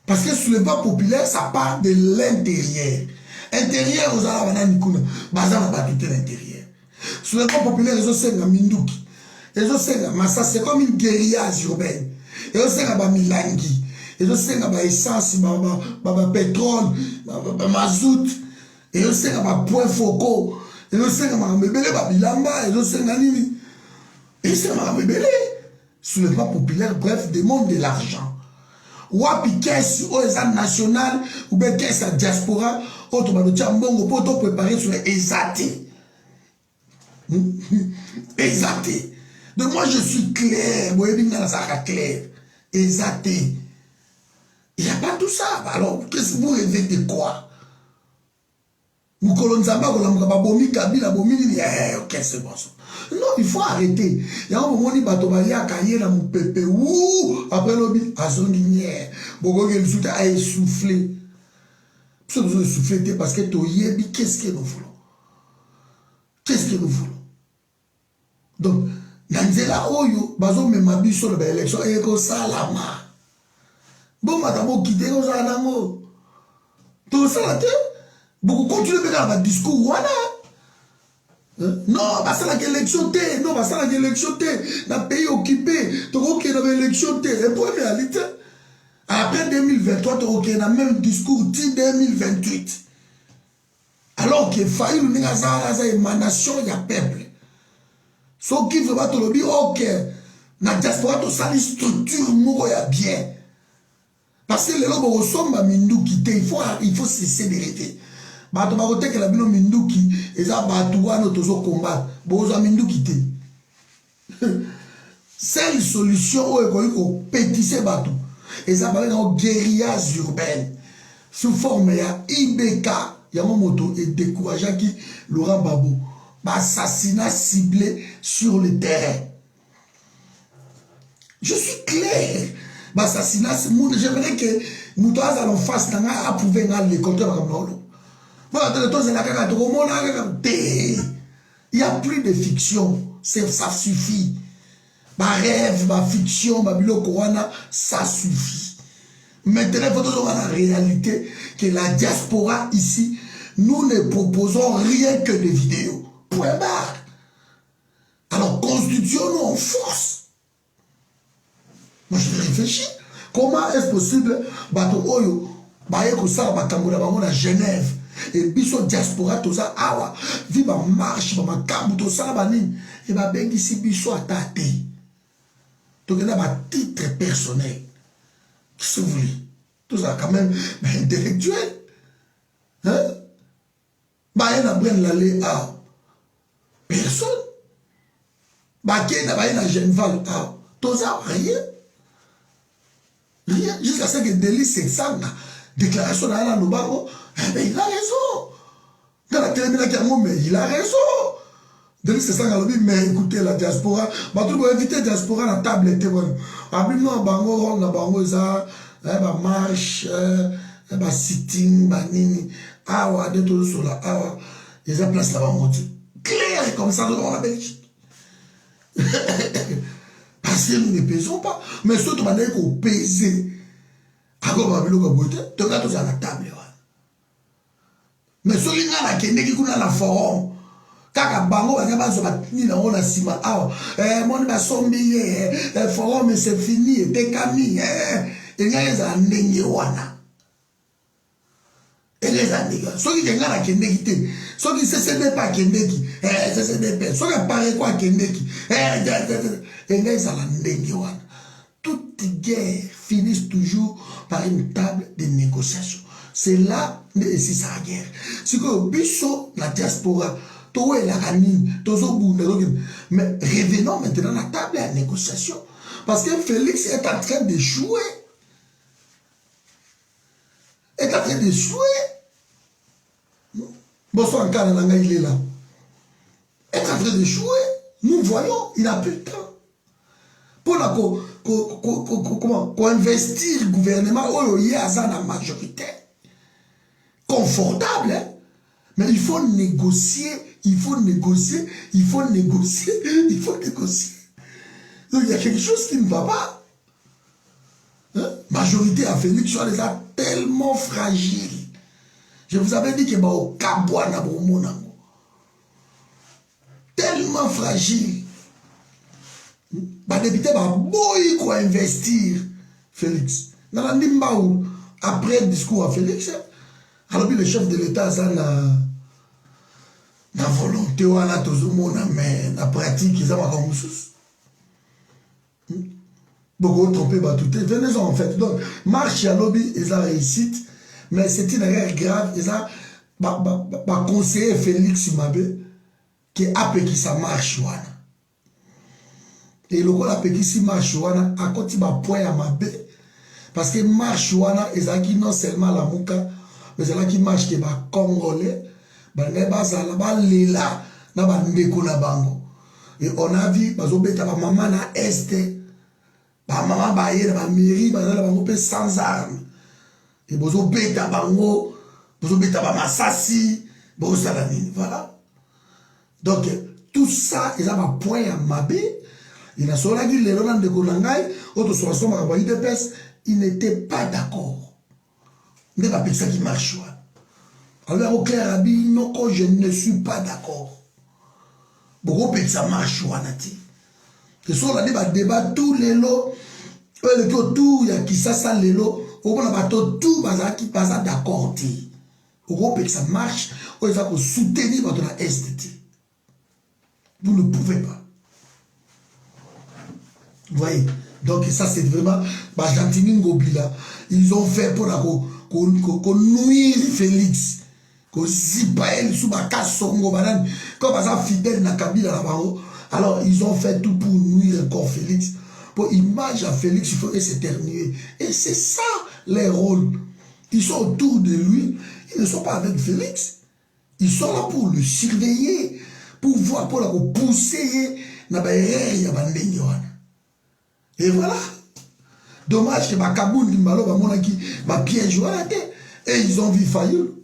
Parce que le soulèvement populaire, ça part de l'intérieur. Intérieur, vous allez avoir un Nikuna. Bazar n'a pas quitté l'intérieur. Soulèvement populaire, ils ont fait un Minduki. Ils ont fait un Massa, c'est comme une guérilla urbaine. Ils ont fait un Milangi. Ils ont fait un essence, un pétrole, un mazout. Ils ont fait un point focaux. Ils ont fait un bébé, un bilamba. Ils ont fait un nini. Ils ont fait un bébé. Soulèvement populaire, bref, demande de l'argent. Wapi caisse national ou bien caisse à diaspora, autre mbongo pour préparer sur les exatés. Exaté. Donc moi je suis clair, moi je suis clair. Exaté. Il n'y a pas tout ça. Alors, qu'est-ce que vous rêvez de quoi? Nous colonzamba, ok, c'est bon. Non, il faut arrêter. Il y a un moment où il y a un pépé. Après l'objet, à son lignère. Il a essoufflé. Nous avons besoin de souffler parce que qu'est-ce que nous voulons? Qu'est-ce que nous voulons? Donc, Nanzela Oyo, bazo me mabi sur l'élection, et ko salama. Bon, madame, quitter aux anamo. Tout ça, là, beaucoup continuer à faire un discours, voilà. Non, parce que l'élection, non, parce que l'élection, dans le pays occupé, tu vois qu'il y a une élection, et pour la réalité, après 2023, tu vois qu'il y a le même discours, 2028. Alors qu'il faut une émanation, il y a peuple. Ce qui veut te le dire, ok, dans la diaspora, tu as une structure, il y a bien. Parce que les gens ressemblent à Minduki, il faut cesser de rêver. Bato bakote que la bino Minduki, eza bato wana tozo combat, bozo Minduki te. Seule solution où est pétisser bato, eza ba na guérillage urbaine sous forme ya IBK, ya moto et décourageant qui Laurent Babo, assassinat ciblé sur le terrain. Je suis clair. Assassinat, j'aimerais que Moutoaz en face n'a approuvé les compteurs comme l'autre. Il n'y a plus de fiction, ça suffit. Ma rêve, ma fiction, ma bilocorana, ça suffit. Maintenant, il faut que la réalité que la diaspora ici, nous ne proposons rien que des vidéos. Point barre. Alors, constituons-nous en force. Moi, je réfléchis. Comment est-ce possible, bato oyo, baye kosala bakambola bango na Genève, et biso diaspora toza awa, vi ba marche, ba makambo tosala bani, et ba bengisi biso atate. Donc, il y a un titre personnel. Qu'est-ce que vous voulez? Tout ça, quand même, intellectuel. Hein? Baye na brenne l'aller à personne. Baye na Genval à tout ça, rien. Rien, jusqu'à ce que Delis s'examine. Déclaration dans la Nobago, il a raison. Dans la télévision, mais il a raison. Delis s'examine, mais écoutez la diaspora. Tout le monde invite la diaspora à la table. Après, non, bango, on a bango, ça, marche, sitting, nini, awa, de tout sur la awa, ils ont place là-bas, clair comme ça dans la Belgique. Parce que nous ne pesons pas. Mais ce qui est qu'on pèse, à quoi on va le tu regardes à la table. Mais ce qui est là, qui est la forum, Kaka bango bazo batini na ona sima awa moni basombi forum c'est fini tekami engeza ndenge wana engeza ndenge soki kenga na kendeki te soki CCD pas kendeki CCD soki pare quoi kendeki engeza la ndenge wana. Toute guerre finit toujours par une table de négociation. C'est là que c'est sa guerre. C'est que biso la diaspora mais revenons maintenant à la table de négociation. Parce que Félix est en train de jouer. Est en train de jouer. Bonsoir, il est là. Est en train de jouer. Nous voyons, il n'a plus le temps. Pour investir le gouvernement, il y a la majorité. Confortable, hein? Mais il faut négocier, il faut négocier, il faut négocier, il faut négocier. Donc il y a quelque chose qui ne va pas. Hein? Majorité à Félix soit déjà tellement fragile. Je vous avais dit que au Kabouana, tellement fragile. Député va boy quoi investir Félix. Après le discours à Félix, alors le chef de l'État ça na volonté wana tozomona mais na pratique ils ont comme sous. Beaucoup trompé tout venez en fait. Donc marche à lobby ils ont réussite mais c'est une erreur grave ils ont conseiller Félix Mabé qui a qui ça marche wana. Et le a petit si marche wana à côté ba point à Mabé parce que marche wana ils ont qui non seulement la mouka mais c'est là qui marche qui va congolais lela na bandeko na bango et on a vu bazobeta ba mama na este ba mama ba yé ba mairie ba na bango pe sans armes et bazobeta bango bazobeta ba masasi bozala nini voilà. Donc tout ça ils ont un point à Mabé il a sur la ville les Roland de Konangai autre sur la somme à IDPS il n'était pas d'accord n'est pas ça qui marche. Alors au clair abi non quand je ne suis pas d'accord beaucoup de ça marche wanati que sur la débat tous les lots le autour il y a qui ça les lots on a bateau tout bazar qui passe d'accord ti beaucoup de ça marche on va soutenir votre STT vous ne pouvez pas vous voyez donc ça c'est vraiment Gentini Ngobila ils ont fait pour qu'on nuire Félix comme fidèle na Kabila là alors ils ont fait tout pour nuire encore Félix pour image à Félix il faut s'éternuer et c'est ça les rôles ils sont autour de lui ils ne sont pas avec Félix ils sont là pour le surveiller pour voir pour la pousser et voilà dommage que Kaboul Limbalo va piège et ils ont vu Fayoul.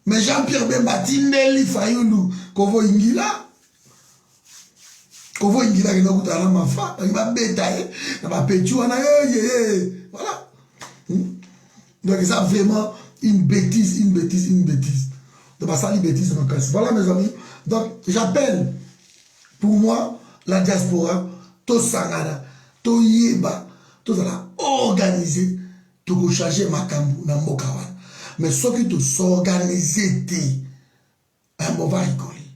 Mais Jean-Pierre Bemba Tindeli Fayoulou Kovo Ingila qui n'a pas de mafa il va bétailler il va pétuer voilà. Donc ça vraiment une bêtise donc ça une bêtise dans le voilà mes amis donc j'appelle pour moi la diaspora tout sangana tout yeba tout ça organiser tout changer makambu na mboka wana. Mais ce qui doit s'organiser, on va rigoler.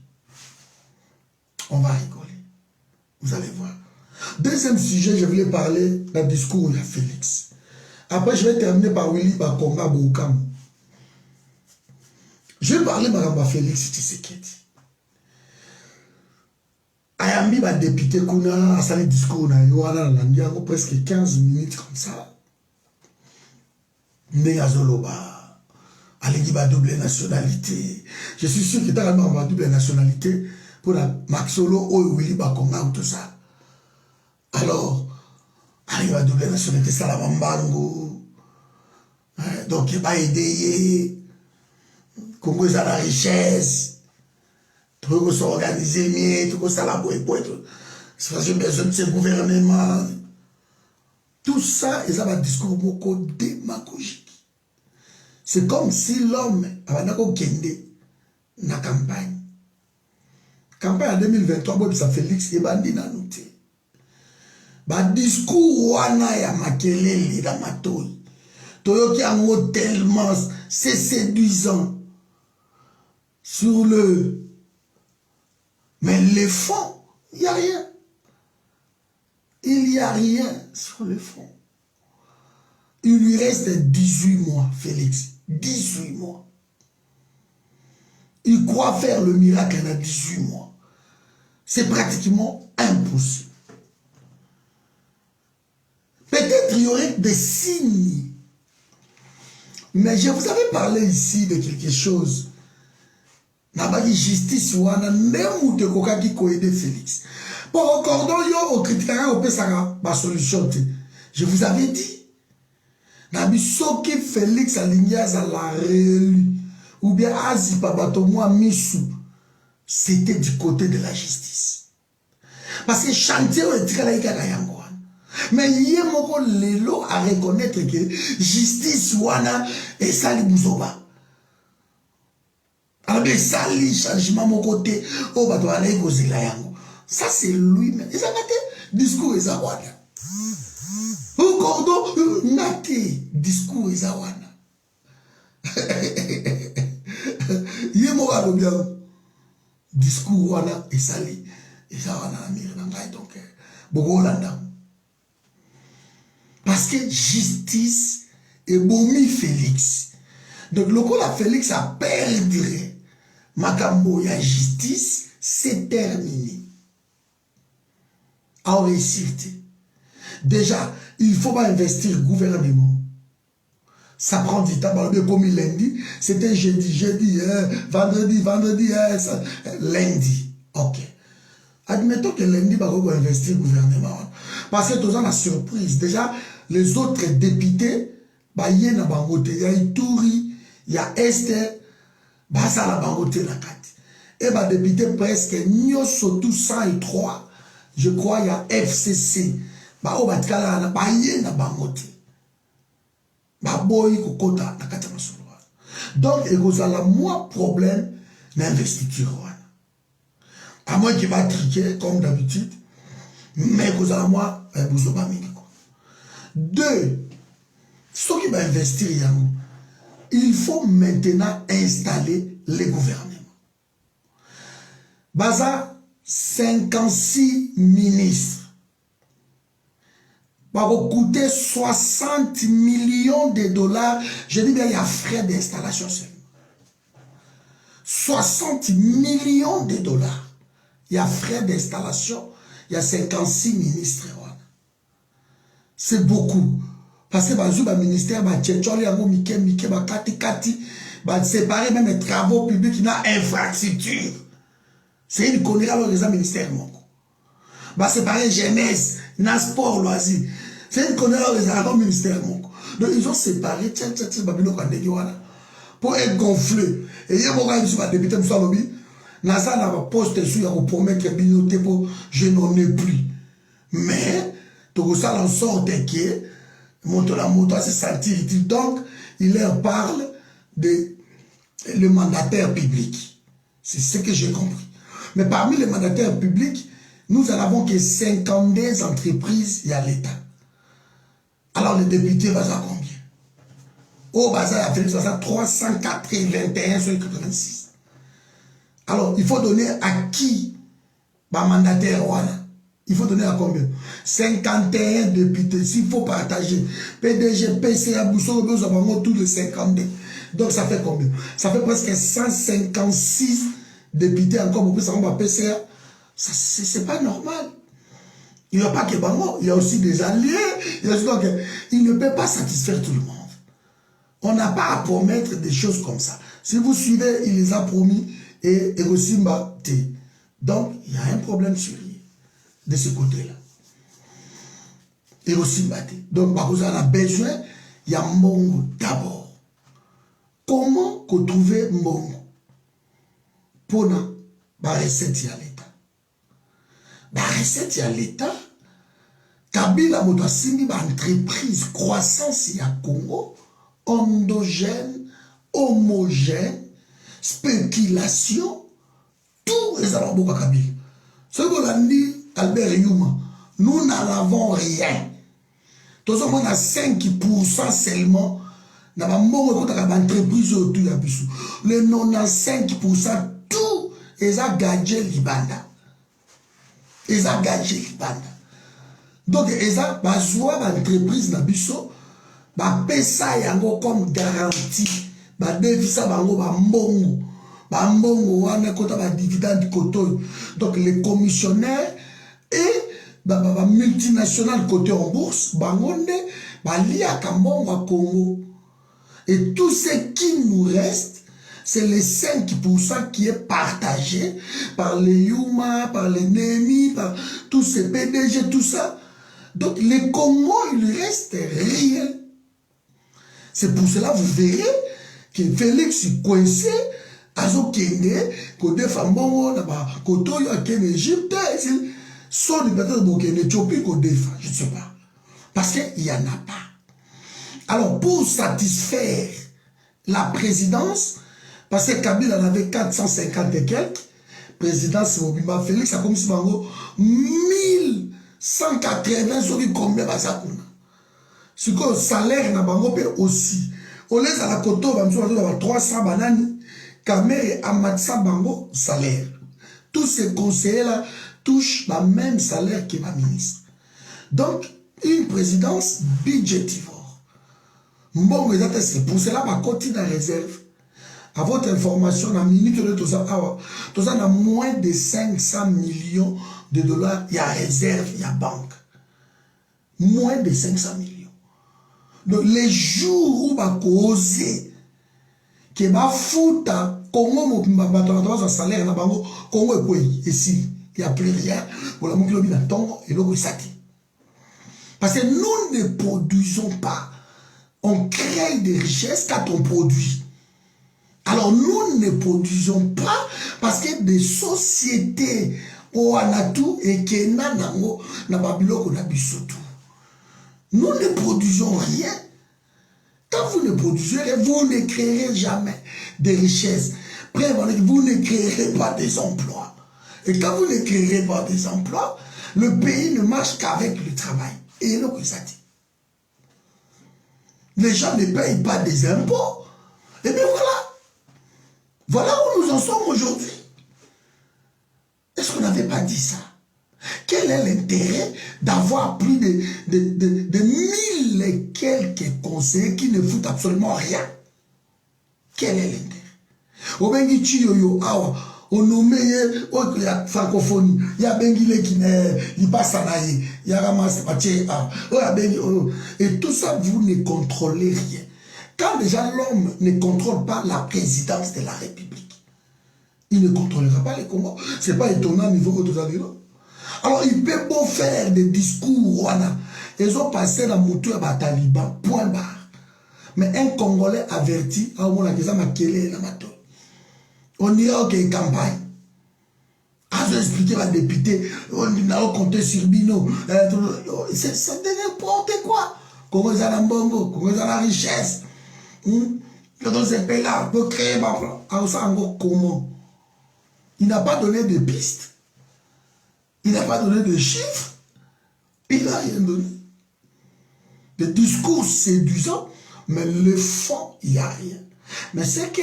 On va rigoler. Vous allez voir. Deuxième sujet, je voulais parler d'un discours de Félix. Après, je vais terminer par Willy Bakonga Boukam. Je vais parler de Félix Tshisekedi. Ayambi va député Kuna à sa discours na Yohana Landiango presque 15 minutes comme ça. Ndeyazoloba. Alegi ba double nationalité. Je suis sûr que tu as ma double nationalité pour la Maxolo ou Willy Bakonga ou tout ça. Alors, alegi ba double nationalité Salamambango. Donc il va aider Congo à la richesse. Tout le monde s'organiser mieux, tout le monde s'alaboyer pour être. C'est parce que j'ai besoin de ce gouvernement. Tout ça, ils ont un discours beaucoup démagogique. C'est comme si l'homme avait kende na campagne. campagne en 2023 boy ça Félix ebandi na noté ba discours wana ya makelele da matoi toyoki ango tellement c'est séduisant sur le mais les fonds il y a rien, il y a rien sur le fond. Il lui reste 18 mois Félix, 18 mois. Il croit faire le miracle en 18 mois. C'est pratiquement impossible. Peut-être il y aurait des signes. Mais je vous avais parlé ici de quelque chose. Nabaki justice wana même ou te koka qui koede Félix. Pour au cordon yo au critiquera au pesara ma solution. Je vous avais dit. Nabi soki Félix Aliniaz à la réélu ou bien Azi Babatomo Missou, c'était du côté de la justice. Parce que chantier est très yango. Mais yemoko lelo à reconnaître que justice wana et sali bouzoba. Alors des sali changement mon côté au bato alay kozela yango. Ça c'est lui-même. Et ça n'a discours et ça wana. Au cordon nate discours et ça wana. Yemoko alo bien discours wana et sali et ça wana mire ngai donc beaucoup Hollanda. Parce que justice est bomi Félix. Donc, le coup la Félix a perdu. Makambo ya justice, c'est terminé. En réussite. Déjà, il ne faut pas investir gouvernement. Ça prend du temps. Comme lundi, c'était jeudi, vendredi, lundi. Ok. Admettons que lundi, on va investir gouvernement. Parce que tout ça, la surprise. Déjà, les autres députés, il y a Ituri, il y a Esther, ça la bangote la carte. Et les députés presque, surtout 103, je crois, il y a FCC. Donc, il y a moins problème d'investiture. À moins qu'il va triquer, comme d'habitude, mais vous allez moi, vous avez mis. Deux, ce qui va investir, il faut maintenant installer les gouvernements. Baza, 56 ministres. Va vous coûter 60 millions de dollars. Je dis bien, il y a frais d'installation seulement. 60 millions de dollars. Il y a frais d'installation. Il y a 56 ministres. C'est beaucoup. Parce que le ministère va séparer même les travaux publics qui n'a infrastructure. C'est une connerie alors les ministères. Va séparer jeunesse, n'a sport, loisir. C'est une connerie alors les ministères. Donc ils ont séparé pour être gonflé. Et il y a un député qui Nasa n'a pas posté sur la promesse que pour je n'en ai plus. Mais tout ça en sorte que la moto se sentir utile. Donc il leur parle de le mandataire public. C'est ce que j'ai compris. Mais parmi les mandataires publics, nous en avons que 52 entreprises, il y a l'État. Alors les députés vont à combien? Au bazar, il y a 381 sur 86. Alors, il faut donner à qui bah, mandataire voilà. Il faut donner à combien? 51 députés. S'il faut partager PDG, PCA, Bousso, nous avons tous les 52. Donc, ça fait combien? Ça fait presque 156 députés encore pour ça, on va PCA. C'est pas normal. Il n'y a pas que Bango, il y a aussi des alliés. Donc, il ne peut pas satisfaire tout le monde. On n'a pas à promettre des choses comme ça. Si vous suivez, il les a promis. Et aussi Mbate. Donc, il y a un problème sérieux de ce côté-là. Et aussi Mbate. Donc, on a besoin, il y a Mbongo d'abord. Comment trouver Mbongo pour la recette à l'État? La recette à l'État, Kabila Motoassimi, entreprise croissance à Congo, endogène, homogène, spéculation, tout est à la Kabila. Ce qu'on a dit, Albert Youma, nous n'en avons rien. Tout ça, on a 5% seulement. Dans ma entreprise autour de la Bissou. Le 95%, tout est à gadget Libanda. Ils ont gagé Libanda. Donc, ils ont besoin d'entreprise dans Bissou. Ba pesa yango comme garantie. Ba devisa bango ba mbongo. Ba mbongo wana kota ba dividende koto. Donc, les commissionnaires et ba multinationales côté en bourse, bangonde, ba lia kambongo à Congo. Et tout ce qui nous reste, c'est les 5% qui est partagé par les Yuma, par les Nemi, par tous ces PDG, tout ça. Donc, les Congo, il ne reste rien. C'est pour cela, vous verrez que Félix est coincé, Azo Kende, Côté Fambongo, Koto, Ken Égypte, soit peut-être Bokene, Éthiopie, Côté Fa, je ne sais pas. Parce qu'il n'y en a pas. Alors, pour satisfaire la présidence, parce que Kabila en avait 450 et quelques, présidence Mobimba Félix a comme si 1180 sur combien Bazakuna. Ce que le salaire n'a pas aussi. On laisse à la koto, 300 bananes, Kamer et Amatsa Bango, salaire. Tous ces conseillers-là touchent le même salaire que ma ministre. Donc, une présidence budgétivore. Bon, c'est pour cela que je continue en réserve. À votre information, dans la minute de tout ça, a moins de 500 millions de dollars, il y a réserve, il y a banque. Moins de 500 millions. Donc, les jours où va causer, que va foutre, Congo, un salaire, Congo est ici, il n'y a plus rien. Pour la montée de temps, et l'eau est parce que nous ne produisons pas. On crée des richesses quand on produit. Alors nous ne produisons pas parce que des sociétés au Anatou et Kena na Babylone na Bisotou. Nous ne produisons rien. Quand vous ne produisez rien, vous ne créerez jamais de richesses. Vous ne créerez pas des emplois. Et quand vous ne créerez pas des emplois, le pays ne marche qu'avec le travail. Et là, ça dit. Les gens ne payent pas des impôts. Et bien voilà. Voilà où nous en sommes aujourd'hui. Est-ce qu'on n'avait pas dit ça? Quel est l'intérêt d'avoir plus de 1000 et quelques conseillers qui ne foutent absolument rien? Quel est l'intérêt? Au Bengi Yoyo, on nomme la francophonie. Il y a Bengile qui n'est pas sanaï. Il y a Ramas Paché. Et tout ça, vous ne contrôlez rien. Quand déjà l'homme ne contrôle pas la présidence de la République, il ne contrôlera pas les Congo. Ce n'est pas étonnant au niveau que tout ça dit. Alors, il peut pas faire des discours. Ils ont passé la mouture à Taliban, point barre. Mais un Congolais averti, on dira qu'il y a une campagne. Ils ont expliqué à député, on a compté sur Bino. C'est n'importe quoi. Comment ils ont la bongo, comment ils ont la richesse. Dans ces pays-là, on peut créer ma plan. Comment? Il n'a pas donné de pistes. Il n'a pas donné de chiffres. Il n'a rien donné. Des discours séduisants, mais le fond, il n'y a rien. Mais c'est que,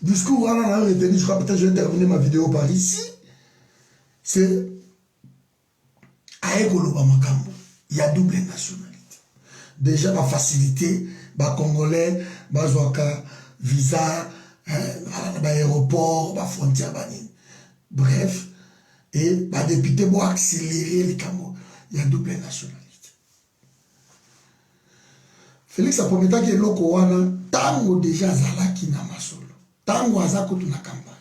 discours, on a retenu, je crois peut-être que je vais terminer ma vidéo par ici, c'est il y a double nationalité. Déjà, la facilité, les Congolais, les visa, l'aéroport, la frontière, bref, et les députés vont accélérer les Cameroun. Il y a double nationalité. Félix a promis que l'oko wana tango déjà zalaki na masolo. Tango azako na campagne.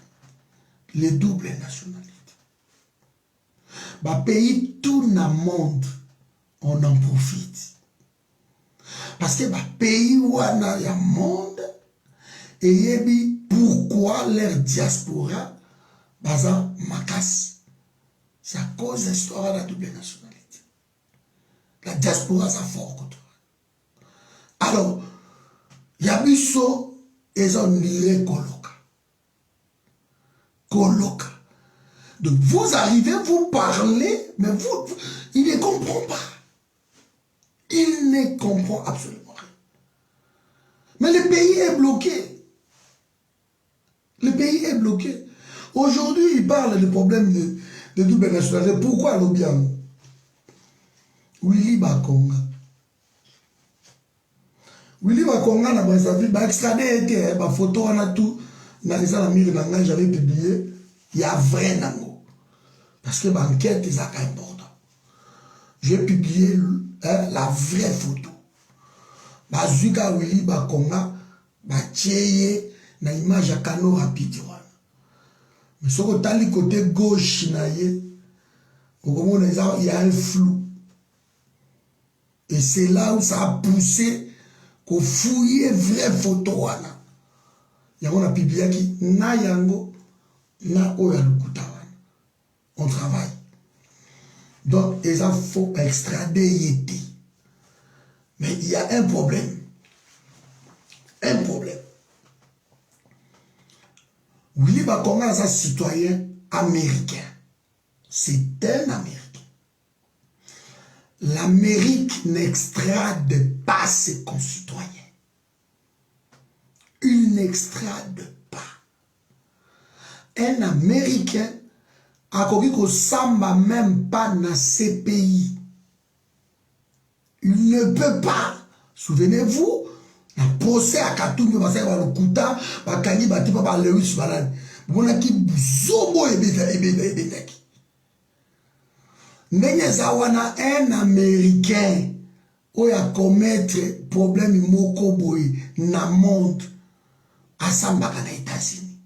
Les doubles nationalités. Ba pays tout na monde on en profite. Parce que ba pays wana ya monde et yebi pourquoi leur diaspora baza makas. C'est à cause de l'histoire de la double nationalité. La diaspora ça fort contre. Alors, Yabiso, ils ont lié Koloka. Koloka. Donc vous arrivez, vous parlez, mais il ne comprend pas. Il ne comprend absolument rien. Mais le pays est bloqué. Le pays est bloqué. Aujourd'hui, il parle du problème de double nationalité. Pourquoi l'Obiango? Willy Bakonga. Willy Bakonga na Brazzaville, ba extradé été, ba photo on a tout, na les amis j'avais publié, il y a vrai nango. Parce que l'enquête est important. J'ai publié la vraie photo. Bazuka Willy Bakonga, ba tcheye na image à cano rapide. Mais ce que tu côté gauche, il y a un flou. Et c'est là où ça a poussé qu'on fouille vraie photo. Il y a un publié qui na yango na oyalukuta. On travaille. Donc, il faut extrader Yeti. Mais il y a un problème. Un problème. Willy Bakonga est un citoyen américain. C'est un Américain. L'Amérique n'extrade pas ses concitoyens. Il n'extrade pas. Un Américain a connu qu'on samba même pas dans ces pays. Il ne peut pas. Souvenez-vous, la procès à Katoum, parce qu'il y a le Kouta, Bakani, Batipa, par Lewis Balan. Vous avez qui Zobo et Bédek. Zawana, un Américain, où il a commettre problème moko boy na monde à Samba aux États-Unis.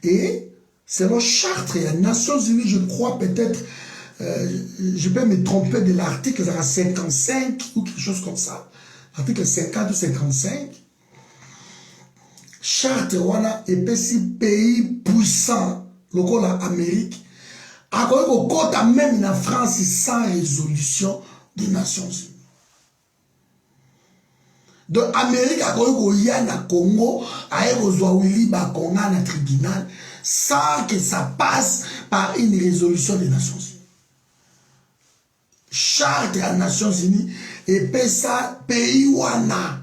Et selon charte des Nations Unies, je crois peut-être, je peux me tromper de l'article 55 ou quelque chose comme ça. Article 50 ou 55. Charte wana epesi pays puissant, local Amérique, a au côté même en France sans résolution des Nations Unies. Donc Amérique a au Yana Congo, a Willy Bakonga na tribunal sans que ça passe par une résolution des Nations Unies. Charte des Nations Unies et pesa pays wana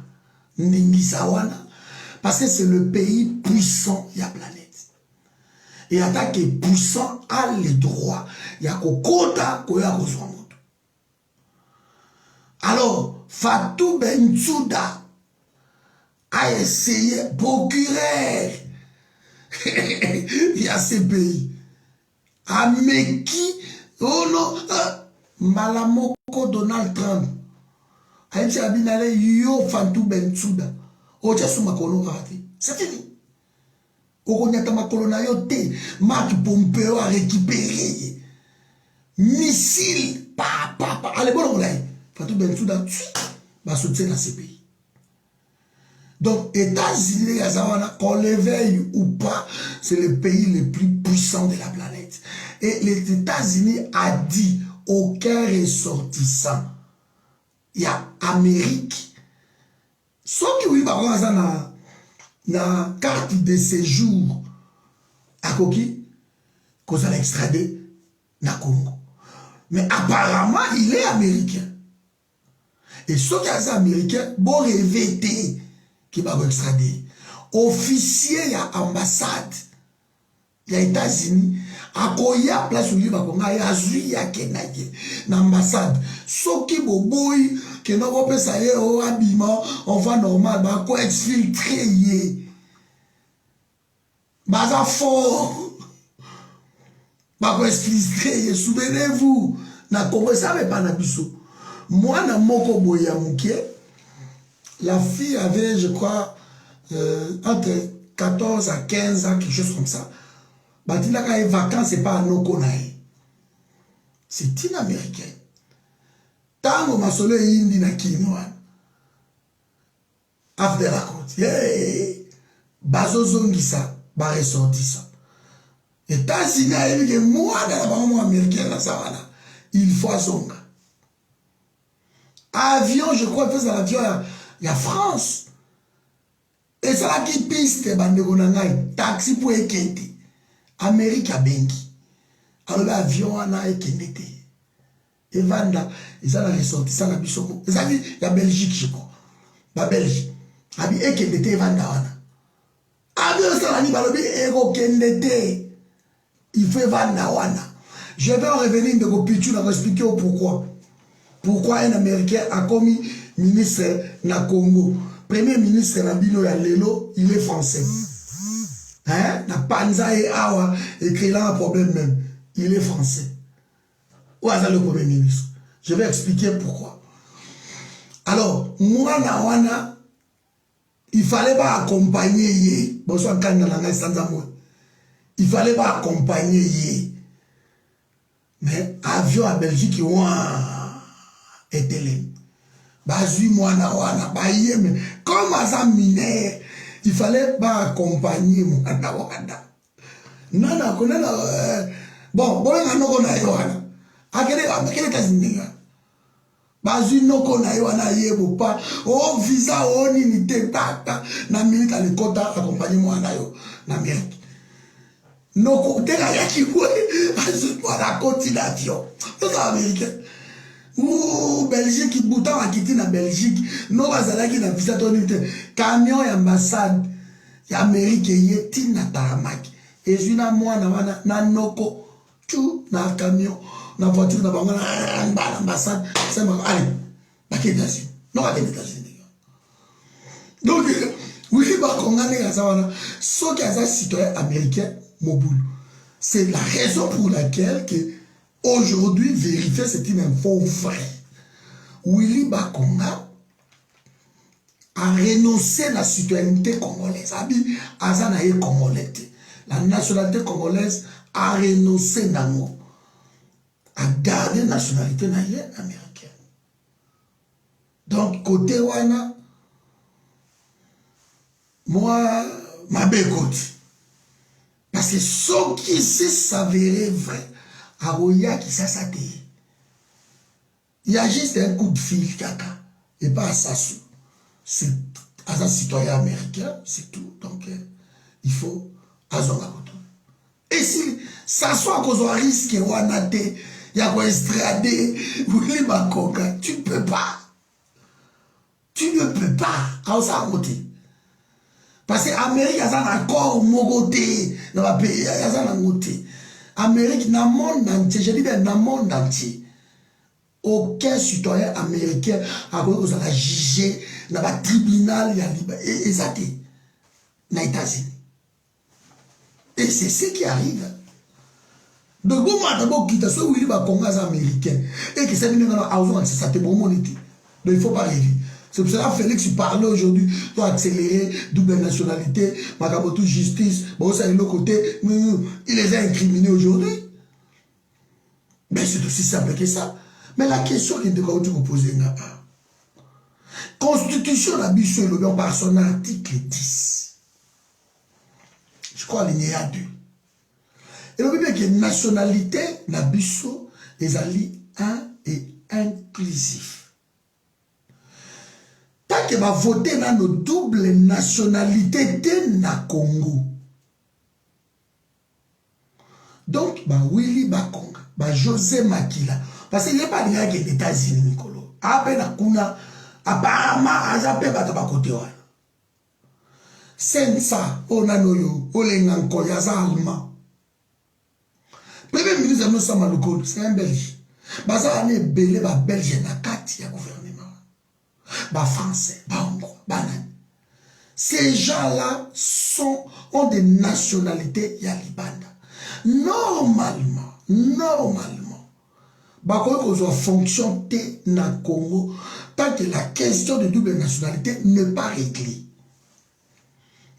ningisa wana parce que c'est le pays puissant de la planète. Et attaque qui est puissant a le droit. Il y a kokota koya kozwa moto. Alors Fatou Bensouda a essayé procureur il y a ces pays. Ameki oh non Malamoko Donald Trump. Aïe Abinale yo Fatou Bensouda. Oja suma kono rati. C'est fini. Okonyata makolo na yo te. Marc Pompeo a récupéré missile pa. Allez bon on l'a. Fatou Bensouda va soutenir dans ces pays. Donc États-Unis qu'on les veille ou pas, c'est le pays le plus puissant de la planète. Et les États-Unis a dit aucun ressortissant. Il y a Amérique. Sauf que oui, na carte de séjour à Koki, qu'on a extradé na Congo. Mais apparemment, il est américain. Et ce qui est américain, bon revêté qui va extrader. Officier, il y a ambassade. Il y a États-Unis. À Koya, place où il va y a Zuya Kenaya, l'ambassade. Ce qui boboy, que nous avons ça y est, au habillement, on va normal, bah, quoi exfiltrer, bah, fort. Bah, quoi exfiltrer, souvenez-vous, na Congo, ça n'est pas nabiso. Moi, na Moko Boyamouké, la fille avait, je crois, entre 14 à 15 ans, quelque chose comme ça. Batinaka les vacances, c'est pas un Okonaï. C'est une américaine. Tango Masolo et Indi na Kinoan. After la côte. Yay! Bazo Zongisa, ba ressortissant. États-Unis a dit que moi, dans la maman américaine, la savana, il faut Zonga. Avion, je crois, il fait l'avion, il y a France. Et ça là qui piste, Bandegonangai, taxi pour Ekenti. Amérique a bengi. Alors l'avion a ekende te. Et vanda, ils ont ressorti ça la biso. Ils ont dit la Belgique je crois. La Belgique. Abi ekende te vanda wana. Abi osala ni balobi eko kende te. Il fait vanda wana. Je vais en revenir de Pichu pour expliquer pourquoi. Pourquoi un Américain a commis ministre na Congo. Premier ministre na Bino ya Lelo, il est français. Hein? Na Panza et Awa, écrit là un problème même. Il est français. Où est le premier ministre? Je vais expliquer pourquoi. Alors, moi, na il fallait pas accompagner il fallait pas accompagner mais avion à Belgique ils ont été là. Bazui moi na wana baye mais comme ça minaire il fallait pas accompagner moi na wana. Nana konana bon bolenga noko na yohana. Akele tazinga. Bazui noko na yohana yebo pa o visa o nini te tata na minute à l'écota accompagner moi na yo na Amérique. Noko teka yaki boy bazui moi na côte d'avion. Tout américain. Ou Belgique bouton a quitté la Belgique. Non bazala qui na visa tonite camion ya ambassade ya Amérique yeti na taramaki. Et je na moi na noko tu na camion na voiture na bango na ambassade c'est ma allez pas que États-Unis non pas que États-Unis donc oui ba kongane ya sawana so qui a citoyen américain mobile c'est la raison pour laquelle que aujourd'hui vérifier c'est une info vraie Willy Bakonga a renoncé à la citoyenneté congolaise abi azana ye congolais la nationalité congolaise a renoncé nango à garder la nationalité américaine. Donc, côté wana, moi, ma bécoute. Parce que ce qui s'avérait vrai, à Oya qui s'est il y a juste un coup de fil, caca, et pas à Sassou. C'est un citoyen américain, c'est tout. Donc, il faut Azonga Koto. Et si ça soit à cause d'un risque, il y a quoi estrader, Willy Bakonga, tu ne peux pas. Tu ne peux pas. Parce que l'Amérique a un accord mogoté dans le pays. Il y a un mogoté. L'Amérique, dans le monde entier, je dis bien dans le monde entier, aucun citoyen américain a jugé dans le tribunal et ça dans les États-Unis. Et c'est ce qui arrive. Donc, vous m'avez dit que ce Willy Bakonga est américain et que c'est venu dans la ça te bon monité. Donc, il ne faut pas rêver. C'est pour cela que Félix parlait aujourd'hui, doit accélérer, double nationalité, Makabotou justice, bon, ça de l'autre côté, il les a incriminés aujourd'hui. Mais c'est aussi simple que ça. Mais la question qui est de quoi vous posez, Constitution la biche par son article 10. Je crois l'alinéa 2. Et on veut bien que nationalité, la biso, les alliés 1 et inclusif. Tant que va voter dans nos doubles nationalités de na Congo. Donc, Willy Bakonga, José Makila, parce qu'il n'y a pas de gens qui sont aux États-Unis, Nicolo. Apparemment, Azapé va te côté. Sensa, Onanoyo, Olenganko, Yaza Allemand. Premier ministre de nous sommes c'est un Belge. Baza ane belé ba Belge na kati ya gouvernement. Ba français, ba hongrois, ba nani. Ces gens-là ont des nationalités ya libanda. Normalement, ba ko zo fonction te na Congo tant que la question de double nationalité n'est pas réglée.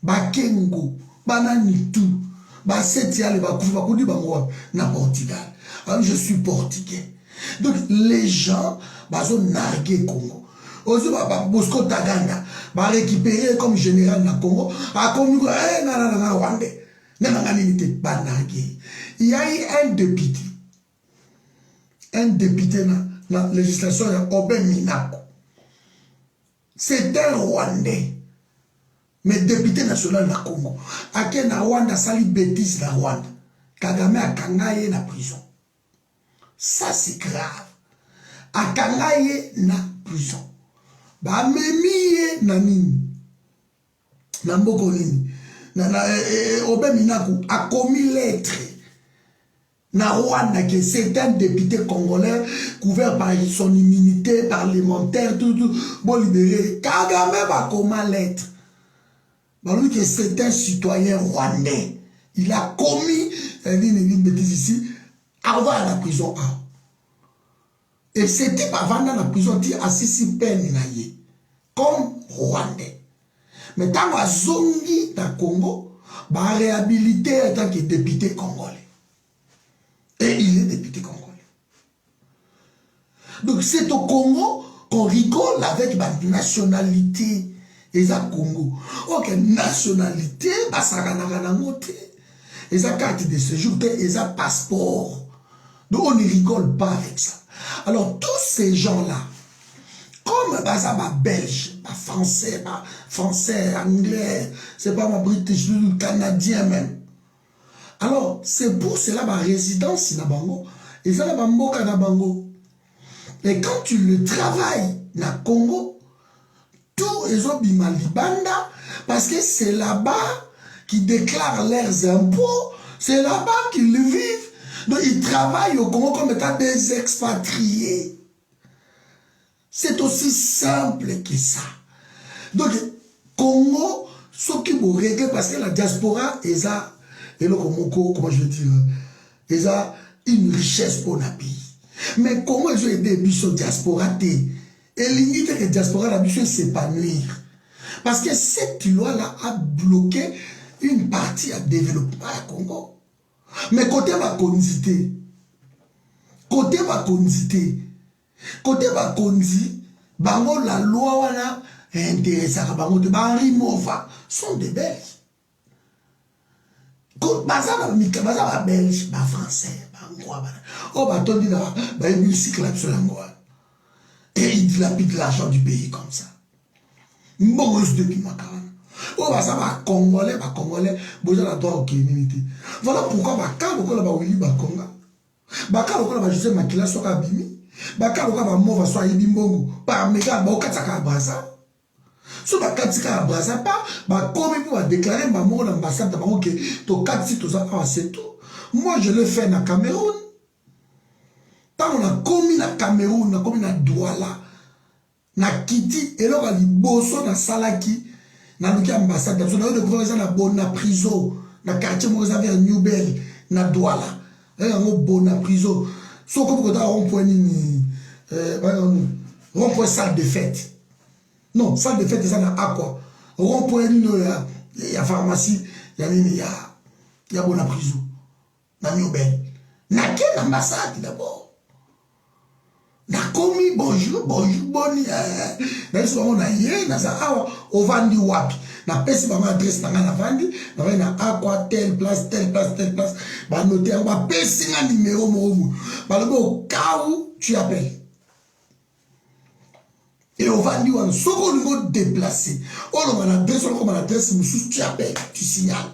Ba Kengo, ba nani tout. Bah, c'est le na Portugal. Alors, je suis portugais. Donc, les gens, sont nargués Congo. Aussi, Bosco Taganda, récupérer comme général na Congo. Il y a eu un député. Un député dans la législation de Oben Minako. C'est un Rwandais. Mais député national na Congo. À quel Rwanda sali bêtise na Rwanda. Kagame akangaye na prison. Ça c'est grave. Akangaye na prison. Ba memiye na nini? Na mboko nini? Obe Minaku a commis lettre. Na Rwanda que c'est un député congolais couvert par son immunité parlementaire, tout, bon libéré. Kagame va commettre lettre. Lui que c'est un citoyen rwandais. Il a commis une bêtise ici avant à la prison. Et c'était avant dans la prison dit assisi peine comme rwandais. Mais tant que zongi dans le Congo, va réhabiliter en tant que député congolais. Et il est député congolais. Donc c'est au Congo qu'on rigole avec la nationalité. Et ça Congo. Ok, nationalité, et ça carte de séjour, et ça passeport. Donc on ne rigole pas avec ça. Alors tous ces gens-là, comme ma belge, ma français, anglais, c'est pas ma british, canadien même. Alors c'est pour cela ma résidence na bango, et ça la mboka na bango. Et quand tu le travailles na Congo, tout les autres Libanda, parce que c'est là-bas qu'ils déclarent leurs impôts, c'est là-bas qu'ils vivent. Donc ils travaillent au Congo comme étant des expatriés. C'est aussi simple que ça. Donc, Congo, ce qui vous règle, parce que la diaspora, ils ont, comment je veux dire, ils ont une richesse pour le pays. Mais comment ils ont aidé la diaspora? Et l'unité de la diaspora, la mission s'épanouir. Parce que cette loi-là a bloqué une partie à développement à Congo. Mais côté ma condité, côté Bakonzi, bango la loi wana intéressant bango de Henri Mova sont des Belges. Baza ba Belge, ba français, ba ngwa ba. Oh ba tondi na ba musique là sur l'angwa. Et il dilapide l'argent du pays comme ça. Mbongos depuis Makarana. Oh baza ba congolais, boza la droit au Kénité. Voilà pourquoi ba ka bokola ba wili ba Konga. Ba ka bokola ba Joseph Makila soka bimi. Baka loka ba mova so ayebi mbongo pa meka ba okataka braza so ba katika braza pa ba komi pour déclarer ba moko na ambassade ba OK to katisi to za c'est tout. Moi je le fais na Cameroun. Tant on a commis na Cameroun, na commis na Douala na Kiti et là ba liboso na Salaki na luki ambassade so na de gouvernement na Bona prison na quartier mo za vers New Bell na Douala. Là ngo Bona prison. So comme quand on rond-point rond-point salle de fête. Non, salle de fête c'est ça na quoi. Rond-point il y a pharmacie, il y a bonne prison. Na New Bell. Na quelle ambassade d'abord? Na commis bonjour boni na so on a yé na ça au vandi wapi. Na pesi ba adresse na na vandi, na aqua telle place. Ba noter ba pesi na numéro mo. Ba le au cas où tu appelles. Et au vandi on soko niveau déplacé. On a l'adresse musu tu appelles, tu signales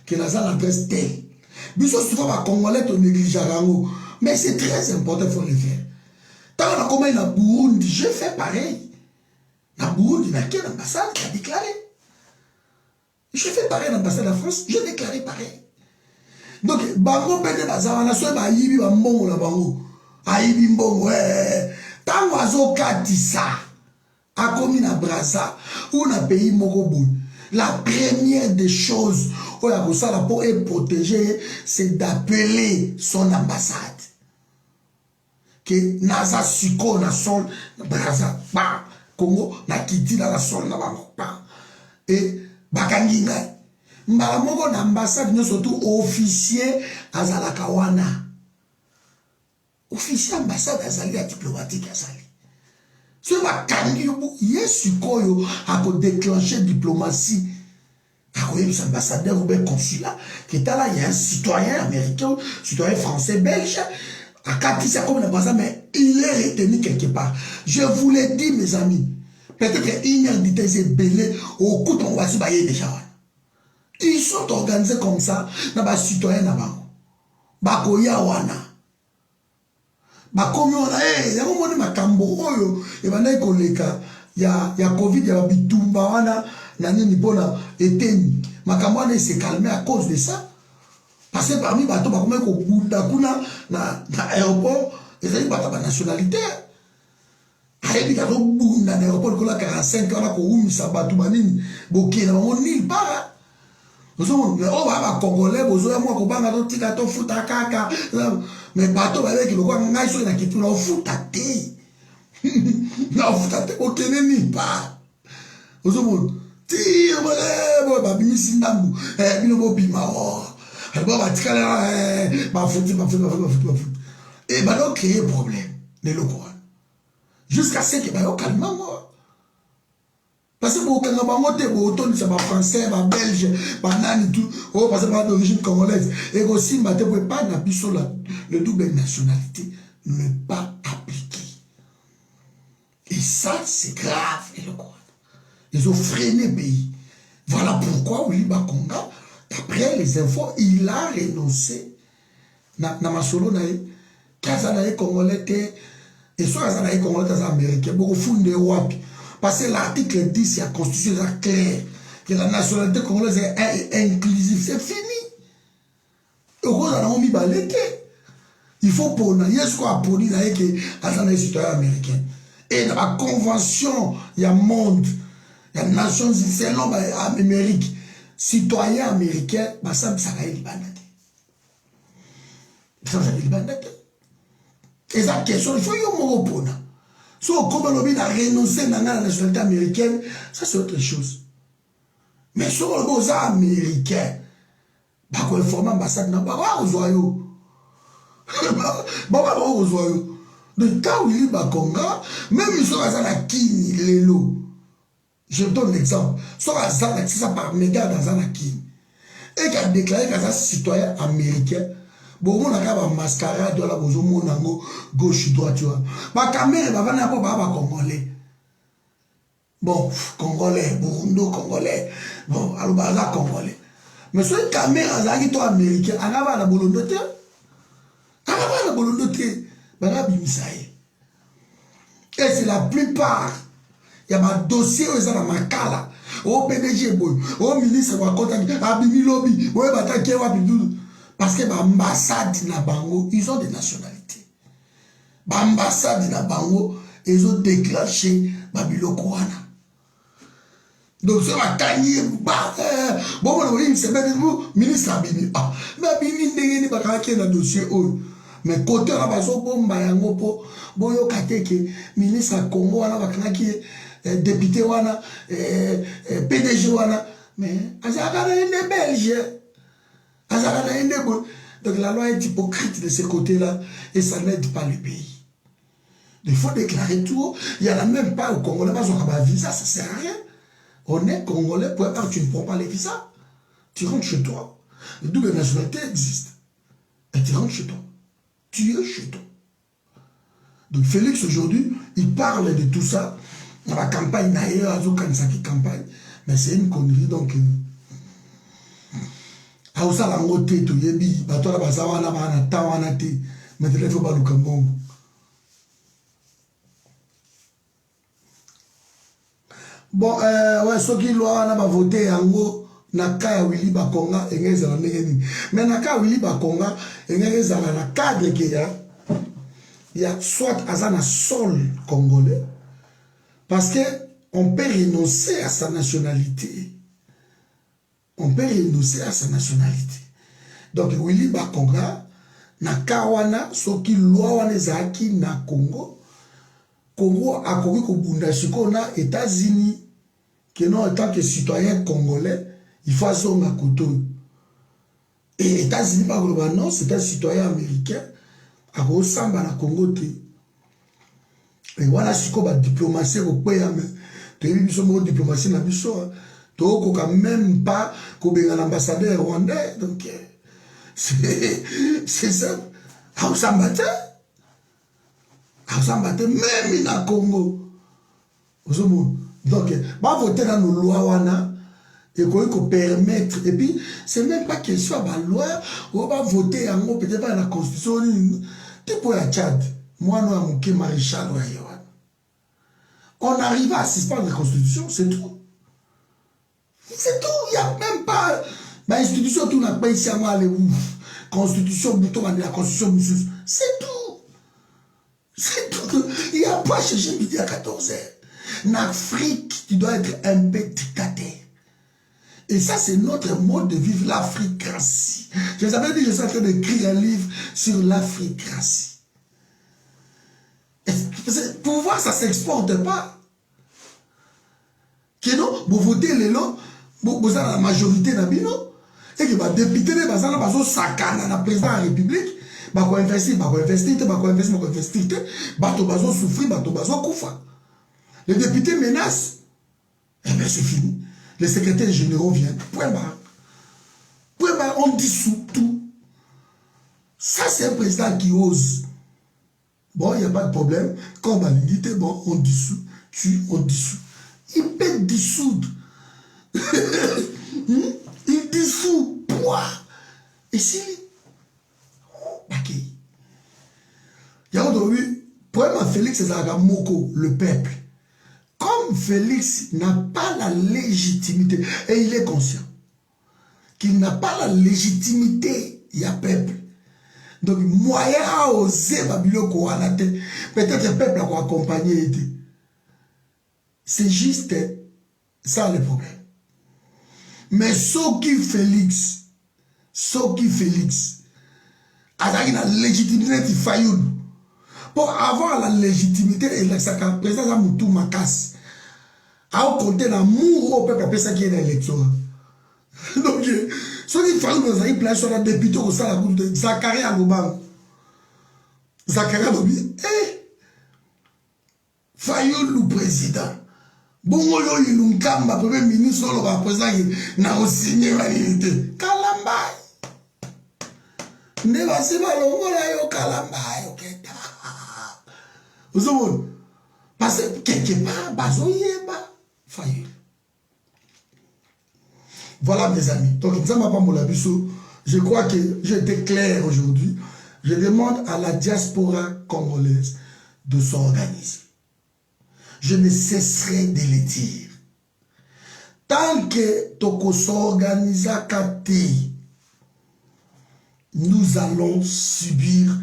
que la l'adresse telle. Biso souvent ba congolais to néglige rango, mais c'est très important il faut le faire. Tant on a comme na Burundi, je fais pareil. Na Burundi na quelle ambassade qui a déclaré. Je fais pareil dans l'ambassade de la France, je déclaré pareil. Donc, bango pede bazana so ba yibi ba mbongo la bango. Ayibi mbongo tant oiseau katisa a commis na Brazza ou na pays moko. La première des choses pour être protégé, c'est d'appeler son ambassade. Que Naza Siko na sol Brazza pa Congo na Kiti na sol na bango pa et bakanginga mbala moko na ambassade nous surtout officier azalaka wana officier ambassade azali diplomatique azali ce bakangi yobu yesikoyo ako déclencher diplomatie ako yebisa ambassadeur ou bien consulat qui est là il y a un citoyen américain citoyen français belge akatisa comme na Brazza mais il est retenu quelque part. Je vous l'ai dit mes amis. Peut-être qu'il y a des belés au coup de déjà. Ils sont organisés comme ça dans les citoyens là-bas. bakoya wana bakomi wana yango moni makambo oyo ebandaki koleka ya covid ya bitumba wana na nini mpona eteni makambo wana ese calme à cause de ça parce que parmi bato bakomaki kobunda kuna na aéroport ezali bato ba nationalité ayebi kazobunda na aéroport likola 45 wana koumisa bato banini bokende bango nil part ozomona oyo baa bacongolais bozoya mwa kobanga totika tofuta kaka mais bato bayebeki lokola ngai soki nakiti naofuta te naofuta te okende nil part ozomona ti babimisi ndambu bino bobima bo batikala bafuti et bado créer problème leloko wana jusqu'à ce que bayokalima ngo parce que bokanga bango te bootondisa bafrançais babelge banani tout oyo parce que baa d'origine congolaise ekosimba te po epai na biso le double nationalité ne pas appliqué et ça c'est grave leloko wana ils ont freiné le pays voilà pourquoi Willy Bakonga d'après les infos il a renoncé na masolo na ye kaza na ye congolais te et soit kaza na ye congolais kaza américain boko funde wapi parce que l'article 10 de la constitution est clair que la nationalité congolaise est inclusive c'est fini et au na ngomi balete il faut pona yesu ko aponi na ye ke kaza na citoyen américain et dans la convention il y a monde il y a Nations Unies c'est l'homme Amérique citoyen américain ça bisaka ye libanda te et ça question il faut yo moko pona so comme lobi na renoncer na la nationalité américaine ça c'est autre chose mais so lobi oza américain bako informer ambassade na bako ozwa yo bako ozwa yo de ta Willy Bakonga même so aza na kini lelo je donne l'exemple so aza na ça par méga dans un kini et qui a déclaré qu'il est citoyen américain. Bon, on a un mascarade, on a un gauche, droite, tu vois. Ma caméra, va venir pas congolais. Bon, congolais, Burundo, congolais. Bon, alors, congolais. Mais sur une caméra, ça qui est américain, on a la bolondote. On a la bolondote. On a bimisaï. Et c'est la plupart. Il y a un dossier où ils ont ma cala. Au PDG, au ministre, au contact, à Bimi Lobby, au Batake, parce que l'ambassade na Bango, ils ont des nationalités. L'ambassade na Bango, ils ont déclenché Babilo Kouana. Donc, c'est la Kanye, bon, c'est le ministre Abini. Ah, mais Abini n'est pas qu'un dossier. Mais côté la baso, bon, Bayango, Boyo Kateke, ministre Congo, la Bakanaki, député wana PDG wana mais azaka une belge azaka une bon donc la loi est hypocrite de ce côté-là et ça n'aide pas le pays. Il faut déclarer tout, il y en a même pas au Congolais pas un visa, ça sert à rien. On est Congolais, pour part tu ne prends pas les visas, tu rentres chez toi. Le double nationalité existe et tu rentres chez toi. Tu es chez toi. Donc Félix aujourd'hui, il parle de tout ça. Dans la campagne d'ailleurs, campagne, mais c'est une connerie donc. Aoussa la ngote to yebi, batola bazawana bana tawana te, mais de l'effort baluka mbongo. Bon, ouais, ceux qui l'ont voté en gros, Naka Willy Bakonga, et Nezala Negeni. Mais Naka Willy Bakonga, et Nezala na cadre qu'il y a soit Azana sol congolais. Parce qu'on peut renoncer à sa nationalité. On peut renoncer à sa nationalité. Donc, Willy Bakonga, na kawana, soki loi wana zaki na Congo, Congo a koki kobunda siko na États-Unis, que non, en tant que citoyen congolais, il faut zonga koto. Et États-Unis, pas global, non, c'est un citoyen américain, a ressemble à la Congo te. Et voilà ce qu'on va diplomatie au pays. Tu as vu une diplomatie dans le biso. Tu n'as même pas un ambassadeur rwandais. Donc, c'est ça. On s'en battait. Même dans le Congo. Donc, va voter dans nos lois. Et qu'on permettre. Et puis, c'est même pas question à la loi, on va voter peut-être pas la constitution. Tu peux à Tchad. Moi, nous, à mon maréchal, on arrive à suspendre la constitution, c'est tout. C'est tout. Il n'y a même pas. Ma institution, tout n'a pas ici à moi, aller où? Constitution, bouton, la constitution, c'est tout. C'est tout. Il n'y a pas cherché midi à 14h. En Afrique, tu dois être un peu dictateur. Et ça, c'est notre mode de vivre, l'Africratie. Je vous avais dit, je suis en train d'écrire un livre sur l'Africratie. Pouvoir, ça ne s'exporte pas. Que non, vous votez les lots, vous avez la majorité d'Abino, et que les députés, les gens qui sakana le président de la République, ils vont investir, les députés menacent. Eh bien, c'est fini. Les secrétaires généraux viennent. Point barre. Point barre, on dissout tout. Ça, c'est un président qui ose. Bon, il n'y a pas de problème. Quand on va l'unité, bon, on dissout. On dissout. Il peut dissoudre. Il dissout. Pouah. Et si. Ok. Il y a aujourd'hui, problème à Félix, c'est Moko, le peuple. Comme Félix n'a pas la légitimité, et il est conscient qu'il n'a pas la légitimité, il y a peuple. Donc, moyen à oser Babiloko à la tête, peut-être le peuple a accompagné. C'est juste ça le problème. Mais ce qui Félix, a la légitimité de Fayoul. Pour avoir la légitimité, et le président Moutou Makas a compté l'amour au peuple après ça qui est l'élection. Donc, ce qui fait que nous avons place sur la députée au sein de la Zachary Aloban. Zachary Aloban, Fayoul le président. Bongo yo Ilunkamba, premier ministre, le président, n'a aussi signé la unité. Kalamba. Ne va se pas le Kalamba. Vous avez parce que quelque part, voilà mes amis. Donc, je crois que j'ai été clair aujourd'hui. Je demande à la diaspora congolaise de s'organiser. Je ne cesserai de le dire. Tant que Toko s'organise à Kati, nous allons subir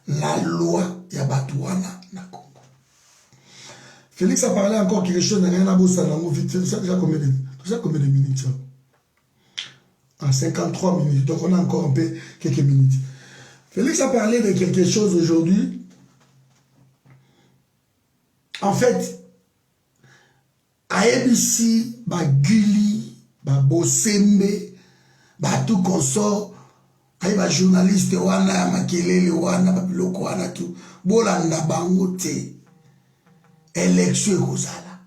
la loi Yabatouana Nako. Félix a parlé encore quelque chose, n'a rien à voir vite. Ça déjà combien de minutes ça? En 53 minutes. Donc on a encore un peu quelques minutes. Félix a parlé de quelque chose aujourd'hui. En fait, à ABC, Guli, Bosembe, tout consort, les journalistes, wana, Makelele, wana, Babiloko, wana, tout. Bolanda bangote. Élection Kozala.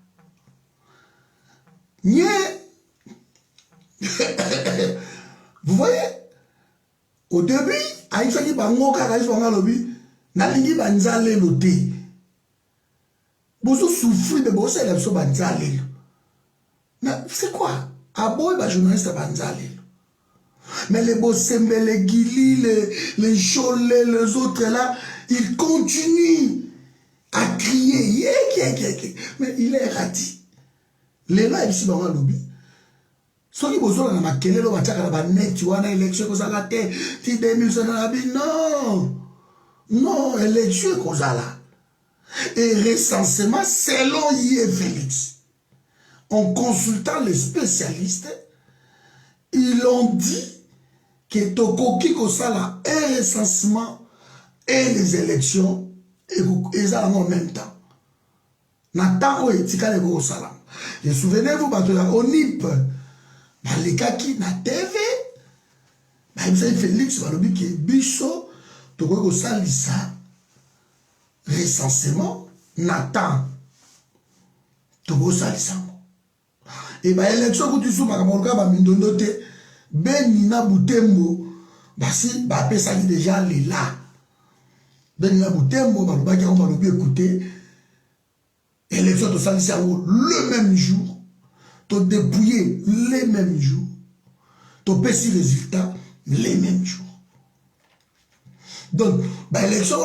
Vous voyez, au début, Aïsaki Bangoka, Aïsaki Nalingi Banzale loté. Vous souffrez de bosser l'élection Banzale. C'est quoi? Aboy, journaliste Banzale. Mais les Bossembe, les Guili, les Cholet, les autres là, ils continuent à crier, mais il est rati. Les là, ici, dans le lobby. Soki bozola na makelelo bataka na banet tu wana élection kozala te ti 2000 non élection kozala et recensement selon Yé Félix en consultant les spécialistes ils ont dit que tokoki kozala un recensement et les élections et ça en même temps. Nathan ou etika le go salam. Et souvenez-vous bato ya ONIP balekaki na TV. Ba ibisa Félix balobi ke biso toko go salisa recensement Nathan toko salisa. Et ba élection ko tu sou makamoluka ba mindondo te Benina Butembo basi ba pesa déjà les là. Benina Butembo, on va écouter. Élection de Salisiao le même jour. te dépouiller les mêmes jours, te passer résultat les mêmes jours. Donc, l'élection,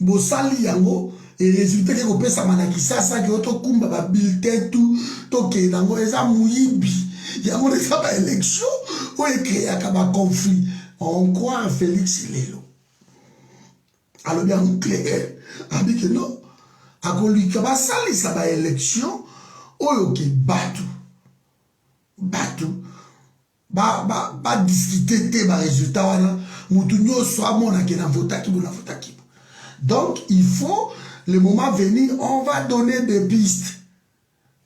vous sali yango, et résultat que vous pesa manakisa, ça que vous kumba ba bulletin tout, toke nango, et ça mouyibi. Yango les ça ba élection, ou écrit à ba conflit. On croit en Félix Lelo. Alors bien clair, a dit que non. A lui kaba sali ça ba élection, ou ok batu. Ba discuter te ba résultat wana, mutu nyoso amona ke na votaki. Donc, il faut, le moment venir, on va donner des pistes.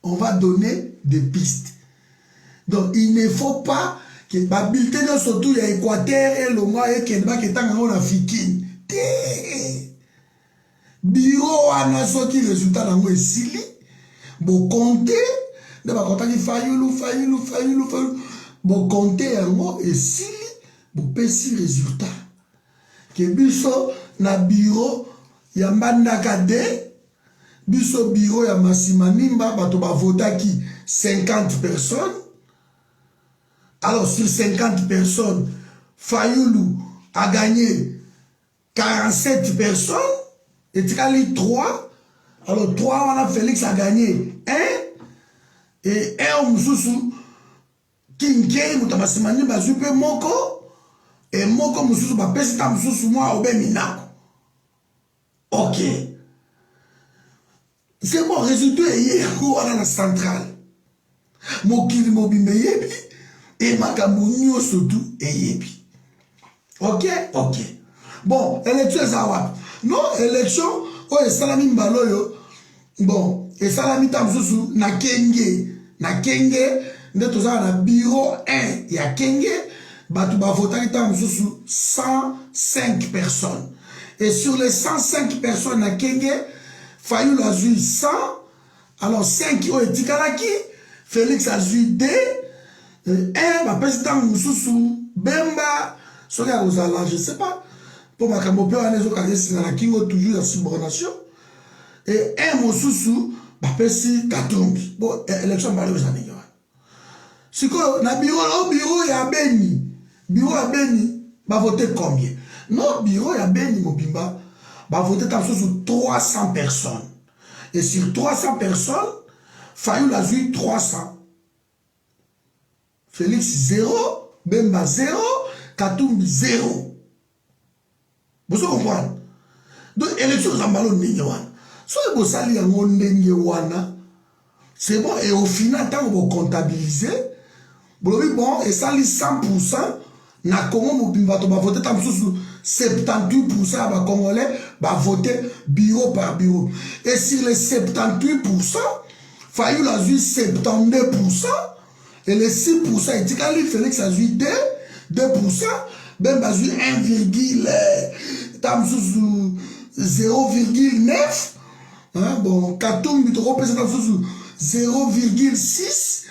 On va donner des pistes. Donc, il ne faut pas que les bulletins, surtout, il y a Équateur et le mois et qu'il y a en Afrique. Bureau, on a sorti le résultat dans le Sili. Bon, compter, il Fayulu. Bon, compter en mot et Sili, bon, petit résultat. Que biso na bureau ya Mbandaka de biso bureau ya Masimanimba bato ba votaki 50 personnes. Alors sur 50 personnes, Fayulu a gagné 47 personnes et Tikali 3. Alors 3 on a Félix a gagné 1 et 1 mususu Kinke Mutamasimani Zupe Moko. Et moi, comme je suis pas pesé, je suis moi au Béminako. Ok. C'est bon, résultat est dans la centrale. Mon kiri mobile yebi et ma camounio surtout est yebi. Ok. Bon, élection ça non, élection, oh, salami mbaloyo. Bon, et salami tamsusu na kenge, netoza na bureau 1 ya kenge. Batu ba votaki tam sous 105 personnes. Et sur les 105 personnes à Kenge, Fayulu a eu 100. Alors 5 ont été kalaki. Félix a eu 2. 1, ma président Moussoussou, Bemba, Soria Rosala, je ne sais pas. Pour ma camopé, on est au carré, c'est dans la Kingo, toujours la subordination. Et 1 Moussoussou, ma président Katumbi. Bon, élection, ma aux années. Si quoi, na bureau, il y a Beni. Bureau à Beni, va voter combien? Non, bureau à Beni, Mobimba, va voter sur 300 personnes. Et sur 300 personnes, Fayulu a eu 300. Félix 0, Bemba 0, Katumbi 0. Vous comprenez? Donc, élection Zambalo Nenyewana. Soit vous salez à mon Nenyewana, c'est bon, et au final, tant que vous comptabilisez, bon, et ça, 100%, na Congo Mobimba va voter tam sous 78% à Congolais va voter bureau par bureau. Et sur les 78%, Fayulu a eu 72%, et les 6%, et Tikali Félix a eu 2%, Bemba a eu 0,9, hein, bon, Katumbi représente 0,6.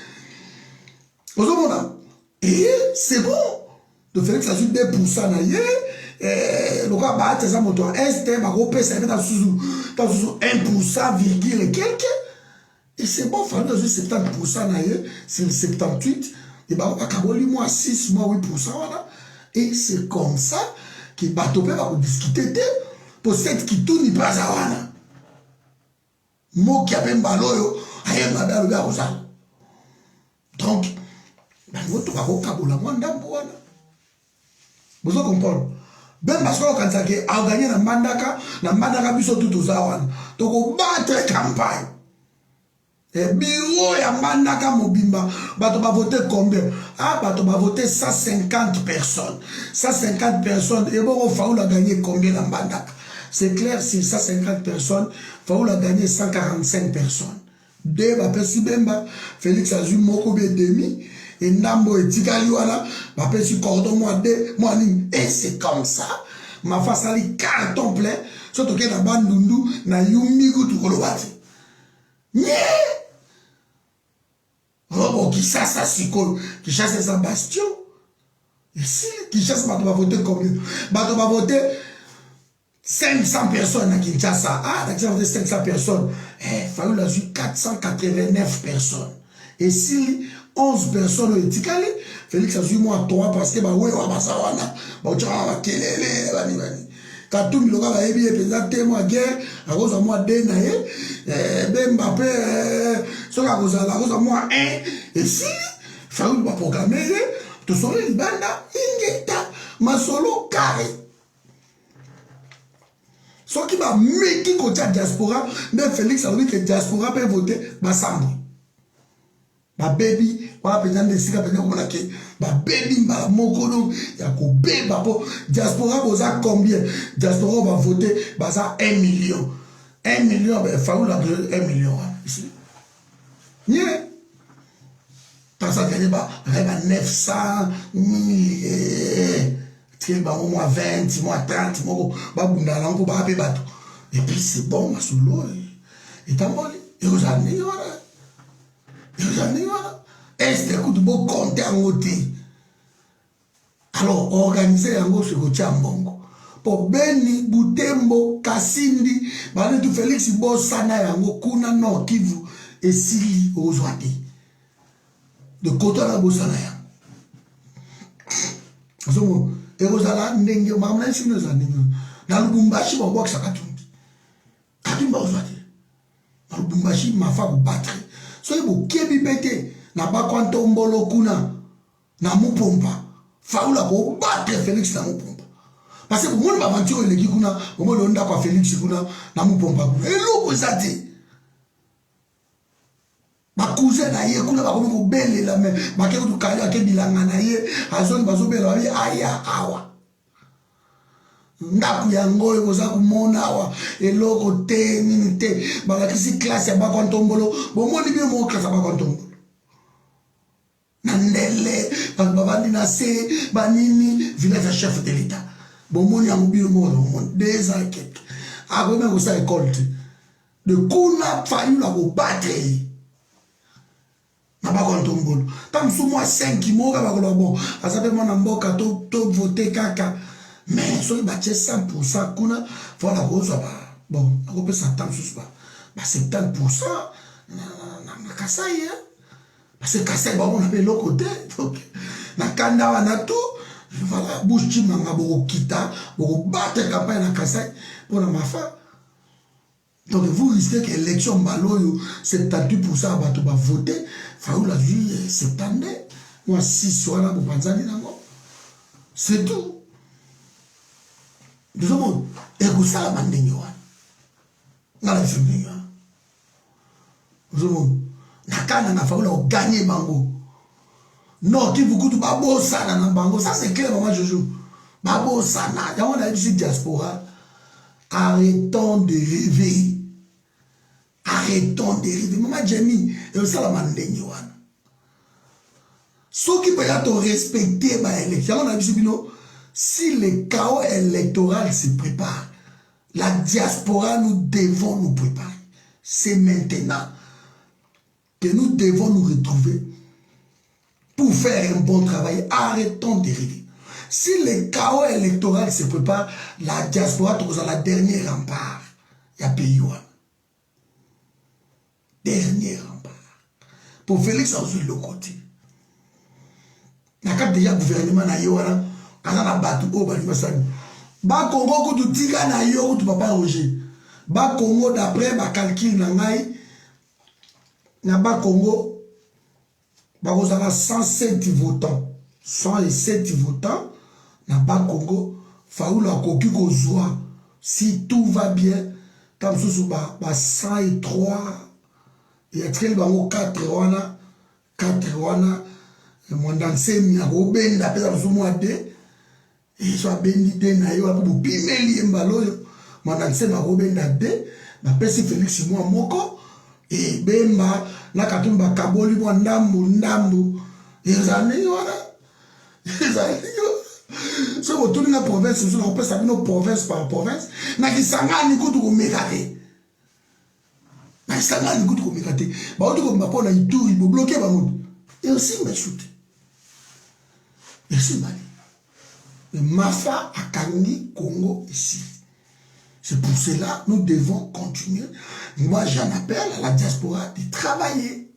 Et c'est bon. De Félix a eu 2% naïe. Le gars bat ça moto est va repérer ça dans 1% virgule et quelques. Et c'est bon, Fayulu a eu 70% naïe, c'est 78. Et bah on a moi 6 moi 8%. Et c'est comme ça que Batopé va discuter pour cette qui tourne pas à wana. Mo qui a même baloyo, aïe madame le gars. Donc vous comprenez? Ben parce qu'on a gagné na Mbandaka biso tout aux awan. Donc on battre campagne. Et bureau ya Mbandaka Mobimba, bato va voter combien? Ah, bato va voter 150 personnes. 150 personnes. Et bon, Fayulu a gagné combien na Mbandaka? C'est clair, si 150 personnes, Fayulu a gagné 145 personnes. Deux, Bemba, Félix a eu Moko demi. Et Nambo et Tikali wala, ma petit cordon moi de moi et c'est comme ça. Ma face à les carton plein, surtout que la bande Nundu na yumigu tout kolowati. Nye! Robo qui chasse Siko, qui chasse sa bastion. Ici, qui chasse Bato va voter combien? Bato va voter 500 personnes à Kinshasa. Ah, d'accord, 500 personnes. Fayulu a eu 489 personnes. Et si 11 personnes ont été calées, Félix a suivi moi 3 parce que ouais, basawana, ba kelele, bani bani. Quand tout le monde a été présenté moi guerre, à cause de moi denaye, ben Mbappé, sur la cause de moi 1 et si Faoul va programmer, tout son les banda, ingeta, ma solo carré. Ce qui va mettre côté diaspora, mais Félix a dit que diaspora peut voter, ma sambo. Ma baby, ma pénal de sika pénal comme la ké, ma baby, ma mokono, ya ko beba po, diaspora boza combien? Diaspora va voter, baza 1 million. 1 million, ben Faoul a 1 million. Ici. Yeah. Tant ça gagne pas, 900 000. Au moins 20, moins 30, et puis c'est bon, ma solo. Et t'as bon, et vous avez est-ce que vous pouvez compter en côté? Alors, organiser un gros sur le Tchambongo. Pour Beni, Boutembo, Kassindi, Bani tout Félix, Bossana, Yango, Kuna, Nord, Kivu, et Sili, Ozwati. De côté la Bossana. Et vous allez ndenge mamna sino za ndenge na Lubumbashi ba box akatumbi katumba uzwati na Lubumbashi mafa ku battre so ibo kebi bete na ba kwanto mbolo kuna na Mupompa Faoula ko battre Félix na Mupompa parce que mon aventure le kuna mo lo nda kwa Félix kuna na Mupompa eloko zati bakouze na ye kuna bakomi kobele la me bakeko tukali ake bilanga na ye azoni bazobela babi aya awa ndaku yango ekoza komona awa eloko te nini te balakisi classe ya bakontombolo bomoni bino moko classe ya bakontombolo na ndele bato babandi na se banini village ya chef de l'état bomoni yango bino moko bomoni 2 ans quelque akomi kosa école te de kuna Fayoula kobatre na bakontombolo tam sou moi 5 moka bakolo bon asape mwana mboka to voter kaka mais so ba 100% kuna voilà kozwa ba bon akopesa tam sous ba 70% na Kasai parce que Kasai ba on avait l'autre côté donc na kanda wana tout voilà bouche manga boko kita boko battre campagne na Kasai pour na mafa. Donc vous risquez que l'élection Baloyo, 78% à battre va voter. Faoula dit 70. Moi 6 soirs pour Panzani. C'est tout. Nous avons écouté la bande de Nyoan. Dans la film de Nyoan. Nous avons Nakana na Faoula gagné Bango. Non, qui vous coûte Babo Sana dans Bango. Ça c'est clair, moi je joue. Babo Sana. Dans la diaspora. Arrêtons de rêver. Arrêtons de rêver. Maman Jenny, et ça la mandenge wana. Ceux qui peuvent respecter ma élection, si le chaos électoral se prépare, la diaspora, nous devons nous préparer. C'est maintenant que nous devons nous retrouver pour faire un bon travail. Arrêtons de rêver. Si le chaos électoral se prépare, la diaspora trouve la dernière rempart. Il y a pays. Dernier rempart. Pour Félix, on suit le côté. Il y a déjà gouvernement na yoana, on a battu au Balimasani. Ba Congo, tu tigas na yo, tu papa Roger. Ba Congo, d'après ma calcul na ngai, na ba Congo, ba kozala 107 votants. 107 votants. Na ba Congo, Faoula koki kozwa. Si tout va bien, tam sous ba 103. Et est-ce qu'il va y 4 wana, 4 wana, mon dansé mi a robé la pesa sous moi 2 et soit béni de na yo pour pimeli mbalo mon dansé ma robé na 2 ma pesi Félix moi moko et bemba na katumba kaboli mo ndambu et zani wana so botuli na province so on peut savoir nos province par province na kisangani kutu ko mekate. Ça n'a pas de communiquer. Bah, on m'a pas eu tout, il m'a bloqué, et aussi, m'a shooté. Merci, Mali. Le Mafa a Kangi, Congo, ici. C'est pour cela que nous devons continuer. Moi, j'en appelle à la diaspora de travailler.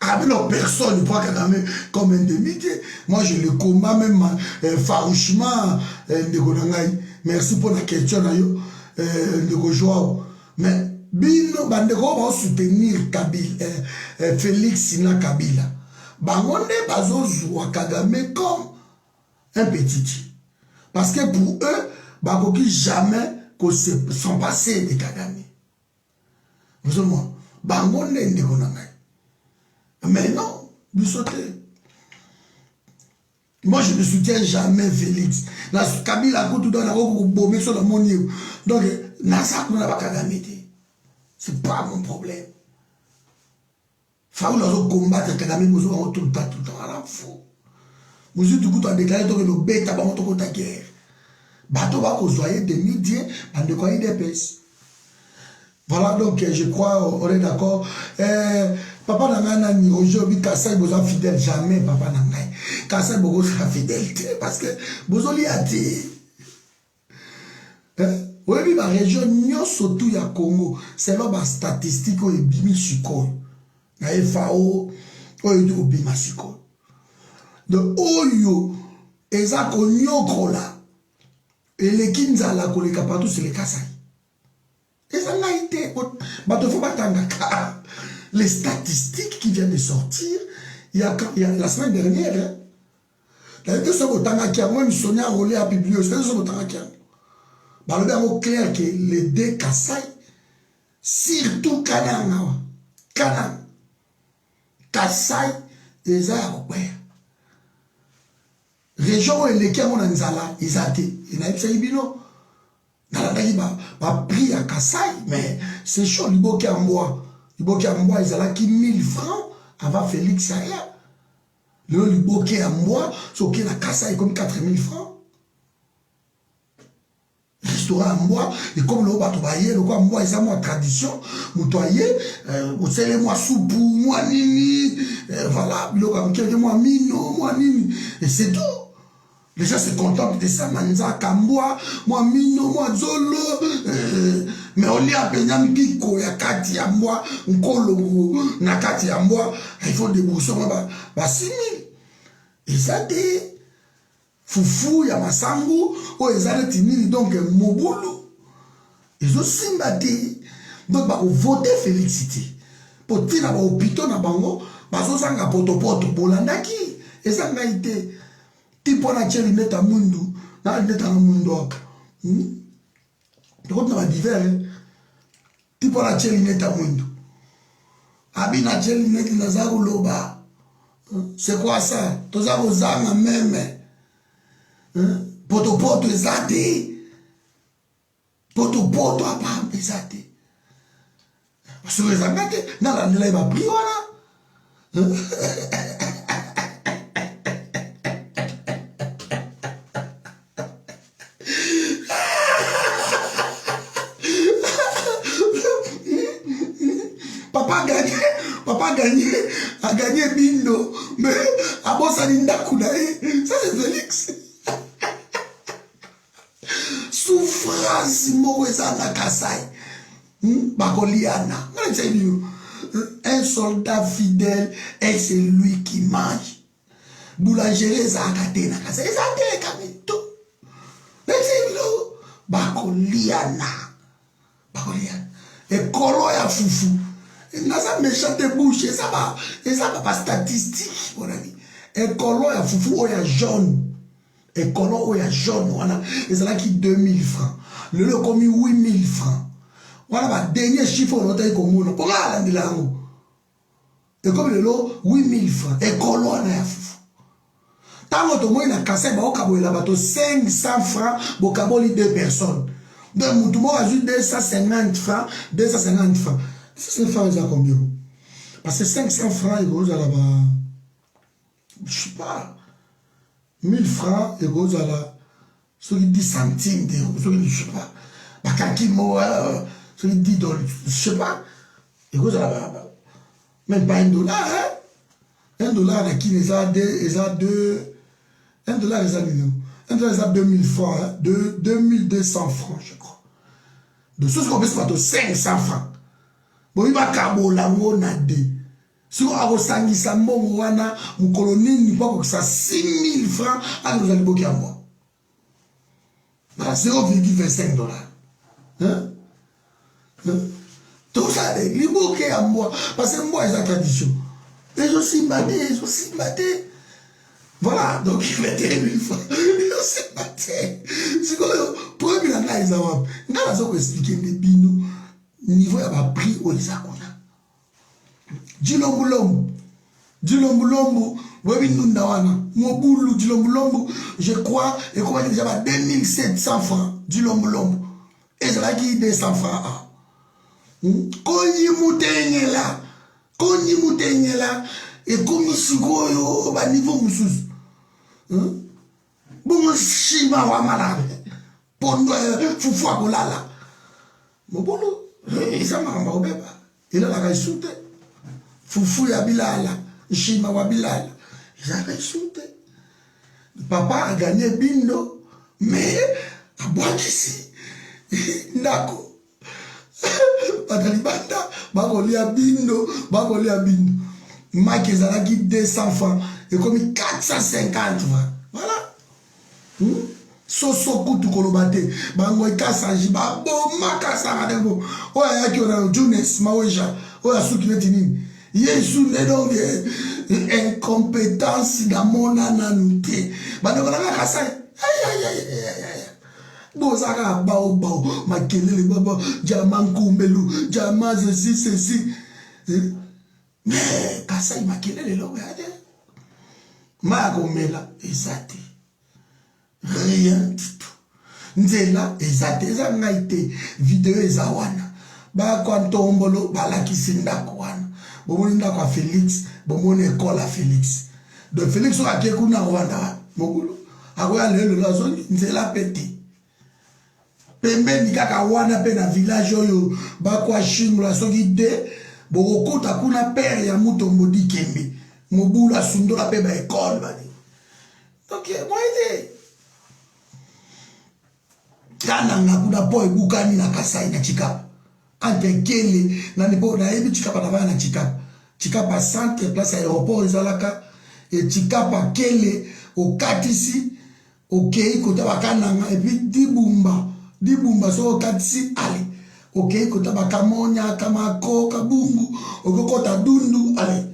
Avec leur personne, il prend Kagame comme un demi-dieu. Moi, je le combats même farouchement. Merci pour la question. Mais Bino Bandeko va soutenir Kabila, Félix Sina Kabila. Bangonde Bazozo Kagame comme un petit. Parce que pour eux, Bakoki jamais sont passés de Kagame. Vous savez, Bangonde Ndekonangai. Mais non, Bissoté. Moi, je ne soutiens jamais Félix. Kabila, donc, Nasa n'a pas Kagame. C'est pas mon problème. Faoul a combattre Kagame tout le temps, à la fou. Monsieur du coup, tu as déclaré que le bêta va monter ta guerre. Bateau va causer des midi, de quoi il dépêche. Voilà, donc je crois, on est d'accord. Papa Nangana, aujourd'hui, Kassai, vous êtes fidèle, jamais, Papa Nangana. Kassai, vous êtes fidélité, parce que vous avez dit. Oui, ma région, nous, surtout, il y a Congo, c'est là, ma statistique, il y a Bimi Sukoi. Il y a FAO, il y a Bima Sukoi. Donc, Oyo, et ça, qu'on là, et les Kinzala, qu'on les capatou, c'est les Kassai. Et ça n'a été. Les statistiques qui viennent de sortir, il y a la semaine dernière, hein, il y a deux semaines qui ont Sonia Rolé à publier, c'est deux semaines qui ont clair que les deux Kassai, surtout Kanang, Kassai, les Européens. Région où les Kiamon Nzala, ils ont été, ils n'ont pas été. Il a pris à Kassai, mais c'est chaud, il y a un mois. Il y a un mois, ils ont qui 1000 francs avant Félix Saya. Il y a un mois, ce qui est à Kassai, comme 4000 francs. Restaurant un mois, et comme le batobaye, le quoi, moi, ils ont une tradition, moutoyer, vous savez, moi, soupou, moi, nini, voilà, le quoi, moi, mino, moi, nini, et c'est tout. Les gens se contentent de ça, Manza, Kamboa, moi, Mino, moi, Zolo, mais on y a Benyam Biko, ya Kati à moi, Nkolo, Nakati à moi, il faut débourser, bah, 6 000. Et ça, des Foufou, ya Masangu, ou les Aletini, donc, Moboulou. Ils ont simbaté. Donc, bah, voter Félicité. Pour tirer au hôpital, na bango, bah, so sanga poto, Bolandaki. Et ça n'a été. Tipo na cheli neta mundu na neta mundu aka donc na divers tipo na cheli neta mundu abi na cheli neta na zako loba c'est quoi ça toza kozanga meme poto ezate poto apa ezate parce que ezangate na la ndela ba pri wana a gagné Bindo, mais à Bossalinda Koudae, ça c'est Félix. Souffrance, Moïsa Nakasai, Bakoliana. Un soldat fidèle est celui qui mange. Boulangerie Zakate Nakasai, Zakate Kamito. Mais c'est l'eau. Bakoliana. Et Koloya Foufou. Nasa méchante bouche, et ça va pas statistique, mon ami. Et colon ya foufou oya jaune. Et colon oya jaune, voilà. Et ça là qui 2000 francs. Le lot commis 8000 francs. Voilà, ma dernier chiffre, on a eu comme on a. Pourquoi on a là? Et comme le lot 8000 francs. Et colon ya foufou. Tant que moi, il a cassé, il a 500 francs, il a 2 personnes. Donc, tout le monde a eu 250 francs, 250 francs. 500 francs, ils ont combien? Parce que 500 francs, ils vont à la bas. Je ne sais pas. 1000 francs, ils vont à la. Sur les 10 centimes d'euros, sur les, je ne sais pas. Bakakimo, sur les 10 dollars, je ne sais pas. Ils vont à la bas. Même pas $1, hein? $1, qui les a 2. $1, les a millions. $1, les a 2000 francs, hein? 2200 francs, je crois. de ce qu'on peut se faire 500 francs. Bon, il va kabolango na de. Si on a resangi sa mbongo wana, mon colonel n'y pas que ça 6 000 francs, à nous allons bloquer à moi. Voilà, 0,25 $. Hein? Tout ça, les bloquer à moi. Parce que moi, c'est la tradition. Et je suis maté. Voilà, donc il fait 000 francs. Je suis maté. C'est quoi, pour que la naïs a wap. N'a pas expliqué les binou. Niveau ya ba prix au Isakuna. Djilombulombo, webi nunda wana. Mobulu Djilombulombo, je crois, et comment il déjà 2700 francs. Djilombulombo. Et c'est là qui 200 francs. Konyi mutenyela, et comme sikoyo, ba niveau mususu. Bon, shima wa malade. Pondo, fufu akolala. Mobulu. Isa mama obeba ila la kaisute fufu ya bilala shima wa bilala isa kaisute papa a gagné bindo mais a boakisi ndako batalibanda bakolia bindo maki ezalaki 200 francs et comme 450 francs voilà soso kutu kolobate bango ikasanji baboma kasanga dengo oya yaki ona Jones Maweja oya suki neti nini Yesu ne donc incompétence na mona nanu te bango na kasai bozaka bao makelele baba jama nkumbelu jama ceci mais kasai makelele lo yade ma komela ezate rien du tout. Nzela ezate eza ngaite video eza wana. Ba kwa ntombolo balakisi ndako wana. Bomoni ndako a Félix, bomoni école a Félix. Donc Félix o akeku na Rwanda mogulu. Akoya lelo la zone nzela pete. Pembeni kaka wana pe na village oyo ba kwa shimula soki de bokota kuna père ya mutombo dikembe. Mobulu asundola pe ba école bani. Donc moi ide kana ngakuna po ebukani na Kasai na Chikapa ante kele na nipo na ebi Chikapa na bana Chikapa centre place aéroport ezalaka et Chikapa kele okatisi okei kota bakana et puis dibumba so okatisi ale okei kota bakamonya kama ko kabungu okokota dundu ale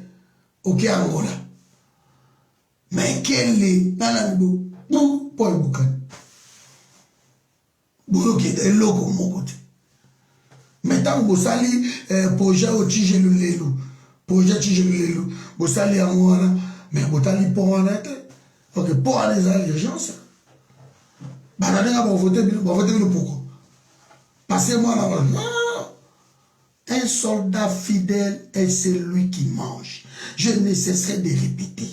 okei Angola mais kele nana nibo po ebukani Bouloki est logo mon côté. Maintenant, vous sali projet au Tijelulelu. Projet Tijelulelu. Vous sali en Ouana. Mais vous sali pour en être. Ok, pour aller à l'urgence. Banana, vous votez pourquoi? Passez-moi là-bas. Non. Un soldat fidèle est celui qui mange. Je ne cesserai de répéter.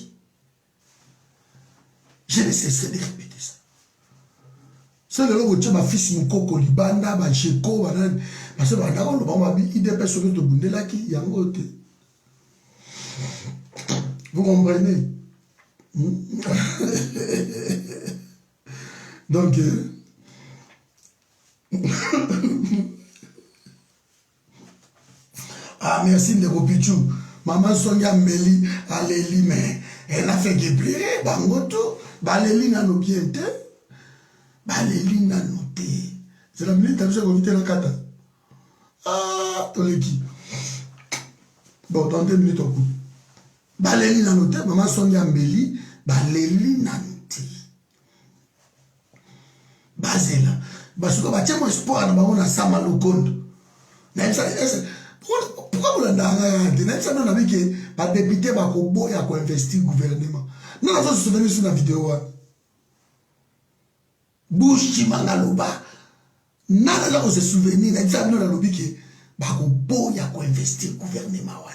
Je ne cesserai de répéter ça. C'est le logo de ma fils Mukoko Libanda, ma cheko, banane. Parce que banane, on va bien idée personne de Bundela qui y a un côté. Vous comprenez? Donc, ah merci Ndeko Pichou. Maman Sonia Meli, Aléli, mais elle a fait guébrir, bangoto, baléli n'a nous bien été. Baléli n'a noté. C'est la minute que j'ai invité dans le kata. Ah, ton équipe. Bon, dans 2 minutes au coup. Baléli n'a noté, maman Sonia Mbeli, Baléli n'a noté. Basela. Parce que tu as mon espoir, on a ça mal au compte. Pourquoi vous l'avez dit? Vous avez dit que les députés vont investir le gouvernement. Nous avons souvenu sur la vidéo. Bouche Chimangaloba. Nous avons se souvenir. Nous avons dit que les vont investir le gouvernement.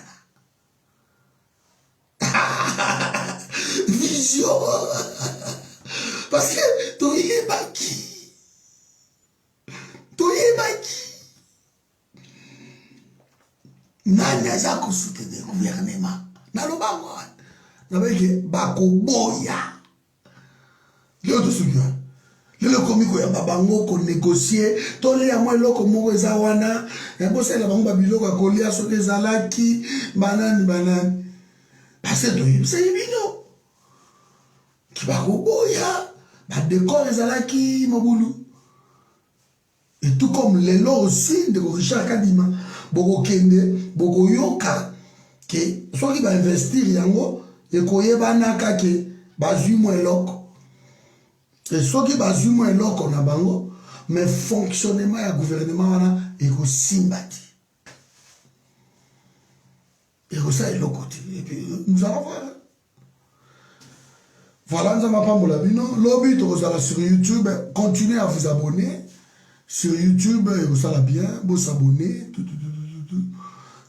Vision. Parce que tu es baki. Tu es baki. Nani aza soutenir le gouvernement. Naloba moi. Naloba que bako boya. Leo to souviens. Le ekomi koyamba bango ko négocier tolia mwa eloko moko eza wana yakosalela bango babiloko ya kolia soki ezalaki banani parce toyebisa ye bino kibakoboya badécor ezalaki mobulu. Et tout comme lelo aussi de Richard Kadima bokokende bokoyoka ke soki ba investir yango ekoyebanaka ke bazwi mo eloko. Et soki bazwi mo eloko na bango mais fonctionnement ya gouvernement wana ekosimbati. Et ça est l'autre côté. Et puis nous allons voir. Voilà, nous allons pas bino. Lobby sur YouTube, continuez à vous abonner. Sur YouTube, vous allez bien, vous s'abonner.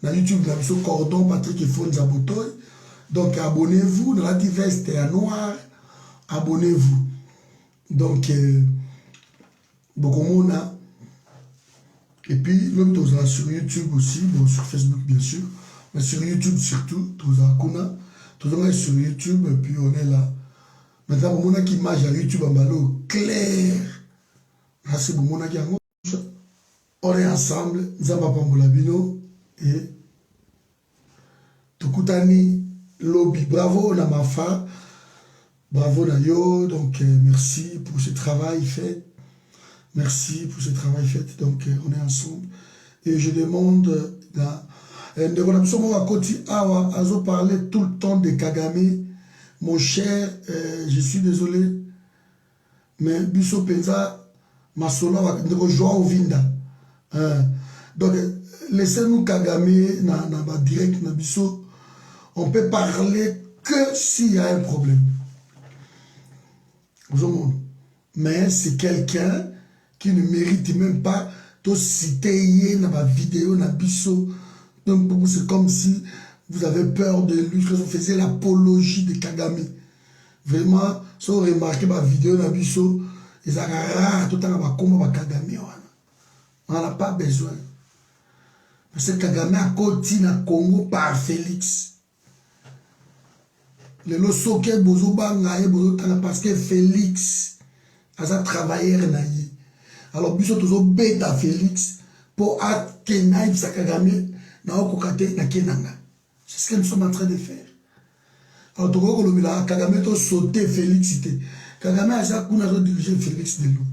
Dans YouTube, vous avez ce cordon Patrick et Fonds Zabotoy. Donc abonnez-vous. Dans la veste à noir, abonnez-vous. Donc, beaucoup de monde. Et puis, l'autre, vous allez sur YouTube aussi, bon, sur Facebook bien sûr. Mais sur YouTube surtout, tout le sur YouTube, et puis on est là. Maintenant, on a une image à YouTube en ballot clair. Là, c'est bon, on est ensemble, nous avons pas Moulabino et Tukutani Lobby. Bravo, Namafa. Bravo, Nayo. Donc, merci pour ce travail fait. Merci pour ce travail fait. Donc, on est ensemble. Et je demande. Azo parlait tout le temps de Kagame. Mon cher, je suis désolé, mais Bisso Penza, Masola, Joao Vinda. Donc, laissez-nous Kagame, na direct, na Bisso. On peut parler que s'il y a un problème. Mais c'est quelqu'un qui ne mérite même pas de citer dans ma vidéo, na Bisso. Donc, c'est comme si vous avez peur de lui, que vous faisiez l'apologie de Kagame. Vraiment, si vous remarquez ma vidéo, na biso, ils ont rare tout le temps comme Kagame. On n'a pas besoin. Parce que Kagame a continué à Congo par Félix. Le losoke bozo bangaye bozo tanga parce que Félix a travaillé naïe. Alors, biso toujours bête à Félix pour atteindre sa Kagame. C'est ce que nous sommes en train de faire. Alors, Kagame a sauté Félix. Kagame a dirigé Félix de l'eau.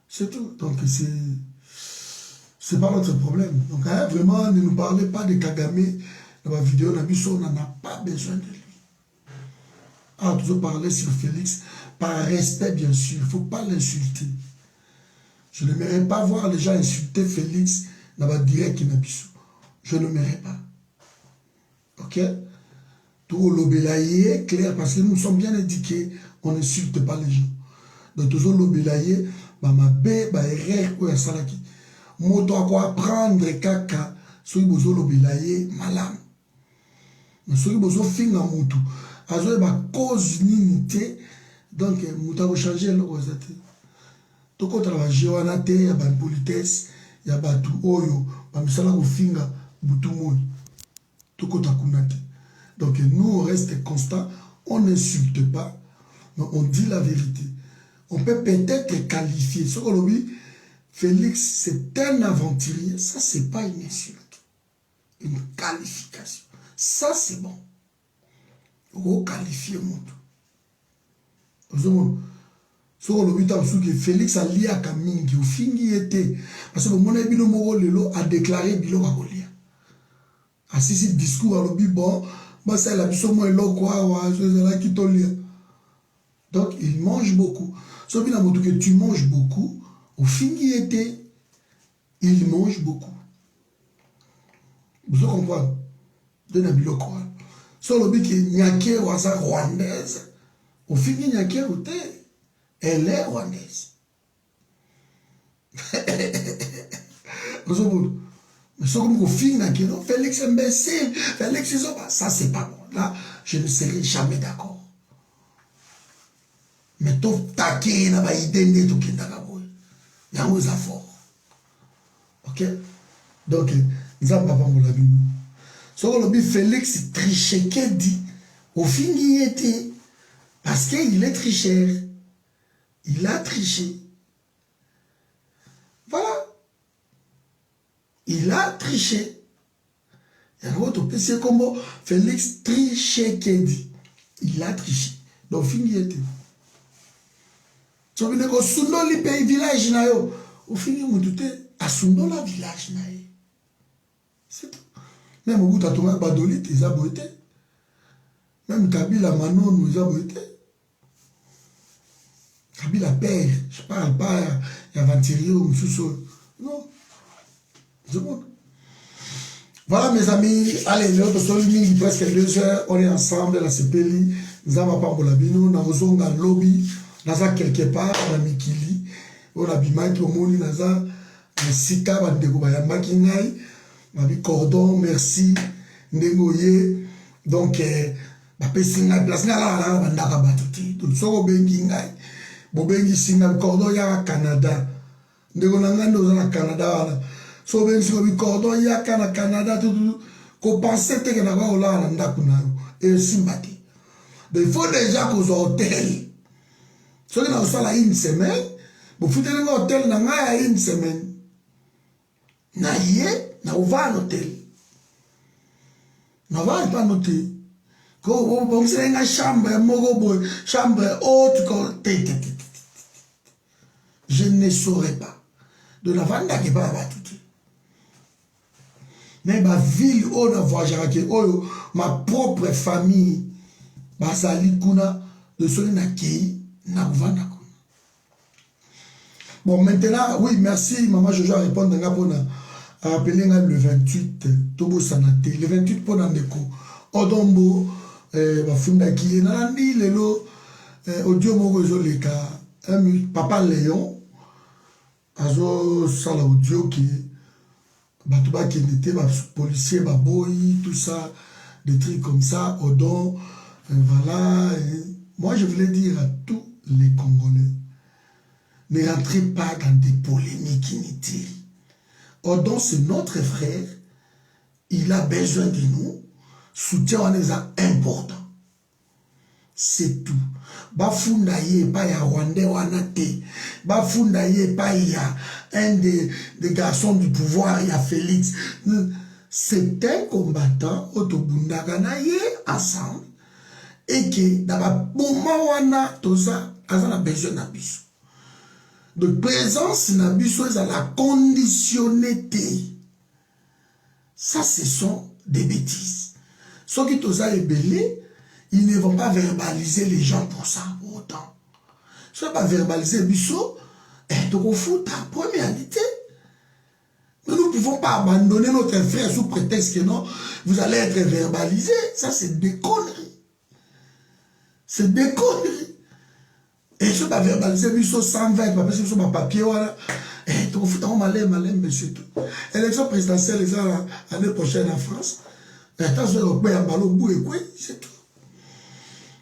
C'est tout. Donc, c'est pas notre problème. Donc, vraiment, ne nous parlez pas de Kagame dans ma vidéo. On n'en a pas besoin de lui. Alors, toujours parler sur Félix, par respect, bien sûr. Il ne faut pas l'insulter. Je n'aimerais pas voir les gens insulter Félix dans ma direct Kinabiso. Je ne m'aimerais pas. Ok? Tout l'obélaye, clair, parce que nous sommes bien éduqués, on n'insulte pas les gens. Donc, toujours l'obélaye, ma bé, erreur, ou salaki. Moto à quoi apprendre, kaka, soy bozo l'obélaye, malam. Mais soy bozo finga moutou. Azo, cause n'unité, donc, mouta va changer le rosate. Tout contre la géoanate, il y a une politesse, il y a tout oyo, misala ko finga. Donc nous on reste constant, on n'insulte pas, mais on dit la vérité. On peut peut-être qualifier. Ce qu'on dit, Félix c'est un aventurier, ça c'est pas une insulte, une qualification. Ça c'est bon. On qualifie mon. Ce qu'on dit que Félix a lié à Kamingi, au fingi était, parce que mon ebino moro lelo a déclaré bilo à Golia. Assisi discours à l'obi bon, bah ça la biso moi lo quoi, là qui tolia. Donc il mange beaucoup. Sauf que tu manges beaucoup, au fingi était, il mange beaucoup. Vous comprenez? De Nabilo quoi. Sauf l'obi qui nyake ou sa rwandaise, au fingi nyake ou te. Elle est rwandaise. Mais ce qu'on filme, Félix imbécile, Félix ça c'est pas bon. Là, je ne serai jamais d'accord. Mais tout taquet, n'a pas idée, tout qui est d'accord. Il y a un fort. Ok? Donc, nous avons pas mon la vie. Ce qu'on dit, Félix trichait, qu'elle dit, au fin, il était, parce qu'il est tricheur. Il a triché. il a triché. Il y a un autre PC comme Félix Trichekedi. Il a triché. Donc, fini était. Tu as vu que Sundo li pays village na yo. Au fini, on douté à Sundo la village na yo. C'est tout. Même au bout de Thomas Badolit, ils ont boité. Même Kabila Manon nous a boité. Kabila père, je parle pas, il y a Ventirio ou sous-sol. Non. C'est bon. Voilà mes amis, allez, notre solide, presque 2 heures, on est ensemble, la CPLI, nous avons pas pour la bino, nous avons un lobby, nous avons quelque part, dans Mikili, on a bimaki, au monde, nous avons un sika, nous avons un makingai, nous avons un cordon, merci, Ndengoye, donc, bah, pessinga, place, nous avons un ndakabatuti, donc, soko bengi ngai, bobengi singa, cordon, ya Canada, nous avons un Canada, so ben si ko cordon ya kana Canada tout ko penser te que na ba ola na ndaku na et simbati mais il faut déjà qu'aux hôtels so que na sala une semaine vous foutez dans hôtel na nga une semaine na yé na va à hôtel na va pas noter ko bon c'est une chambre mogo chambre haute ko je ne saurais pas de la vanda qui va tout. Mais ma ville, on a voyagé, ma propre famille, ma sali kuna, de son nakei, na vanda. Bon, maintenant, oui, merci, maman Jojo a répondu à rappeler le 28, Tobo Sanate, le 28 pour Nandeko, Odombo, Bafunda Kiye, Nandi, Lelo, Audio Mogozo Leka, Papa Léon, Azo Sala Audio qui Batouba qui était policier, Baboy, tout ça, des trucs comme ça, Odon, voilà. Moi, je voulais dire à tous les Congolais, ne rentrez pas dans des polémiques inutiles. Odon, c'est notre frère, il a besoin de nous, soutien on est important. C'est tout. Bafunda ye pas ya Rwandais wanate. Bafunda ye pas ya un des garçons du pouvoir, il y a Félix. C'est un combattant autobundagana ye ensemble et que dans le moment wana tout ça, on a besoin d'abisso. De présence d'abisso, ils ont la conditionnalité. Ça, ce sont des bêtises. Ceux qui tout ça est belé, ils ne vont pas verbaliser les gens pour ça, pour autant. Si on ne va pas verbaliser Bissot, tu confonds ta première-ité. Mais nous ne pouvons pas abandonner notre frère sous prétexte que non, vous allez être verbalisé. Ça, c'est des conneries. C'est des conneries. Et si on va verbaliser Bissot 120, parce que sur ma papier, voilà, tu confonds ta malin, mais c'est tout. Élection présidentielle, l'année prochaine en France, c'est tout.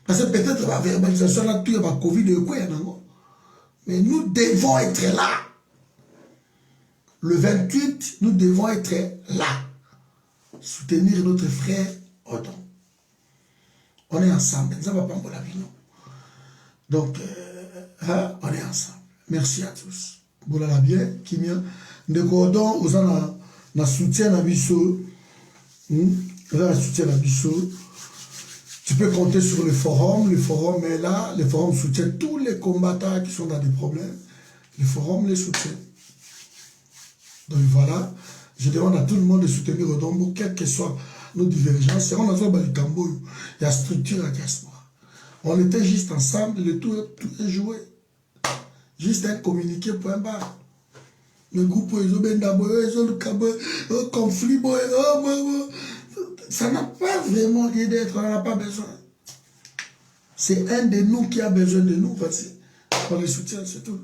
Parce que peut-être la verbalisation là, tout y a pas Covid et quoi, mais nous devons être là. Le 28, nous devons être là. Soutenir notre frère Odon. On est ensemble. Nous n'avons pas pour la vie, non. Donc, on est ensemble. Merci à tous. Boulala bien, Kimia. De Odon, vous avez soutien à Bissot. Vous avez soutien à Bissot. Tu peux compter sur le forum est là, le forum soutient tous les combattants qui sont dans des problèmes, le forum les soutient. Donc voilà, je demande à tout le monde de soutenir Odombo, quelles que soient nos divergences. On a besoin du Cambo, il y a structure à diaspora. On était juste ensemble, le tout est joué. Juste un communiqué, point barre. Le groupe, ils ont le conflit, ça n'a pas vraiment lieu d'être, on n'en a pas besoin. C'est un de nous qui a besoin de nous, voici. On les soutient, c'est tout.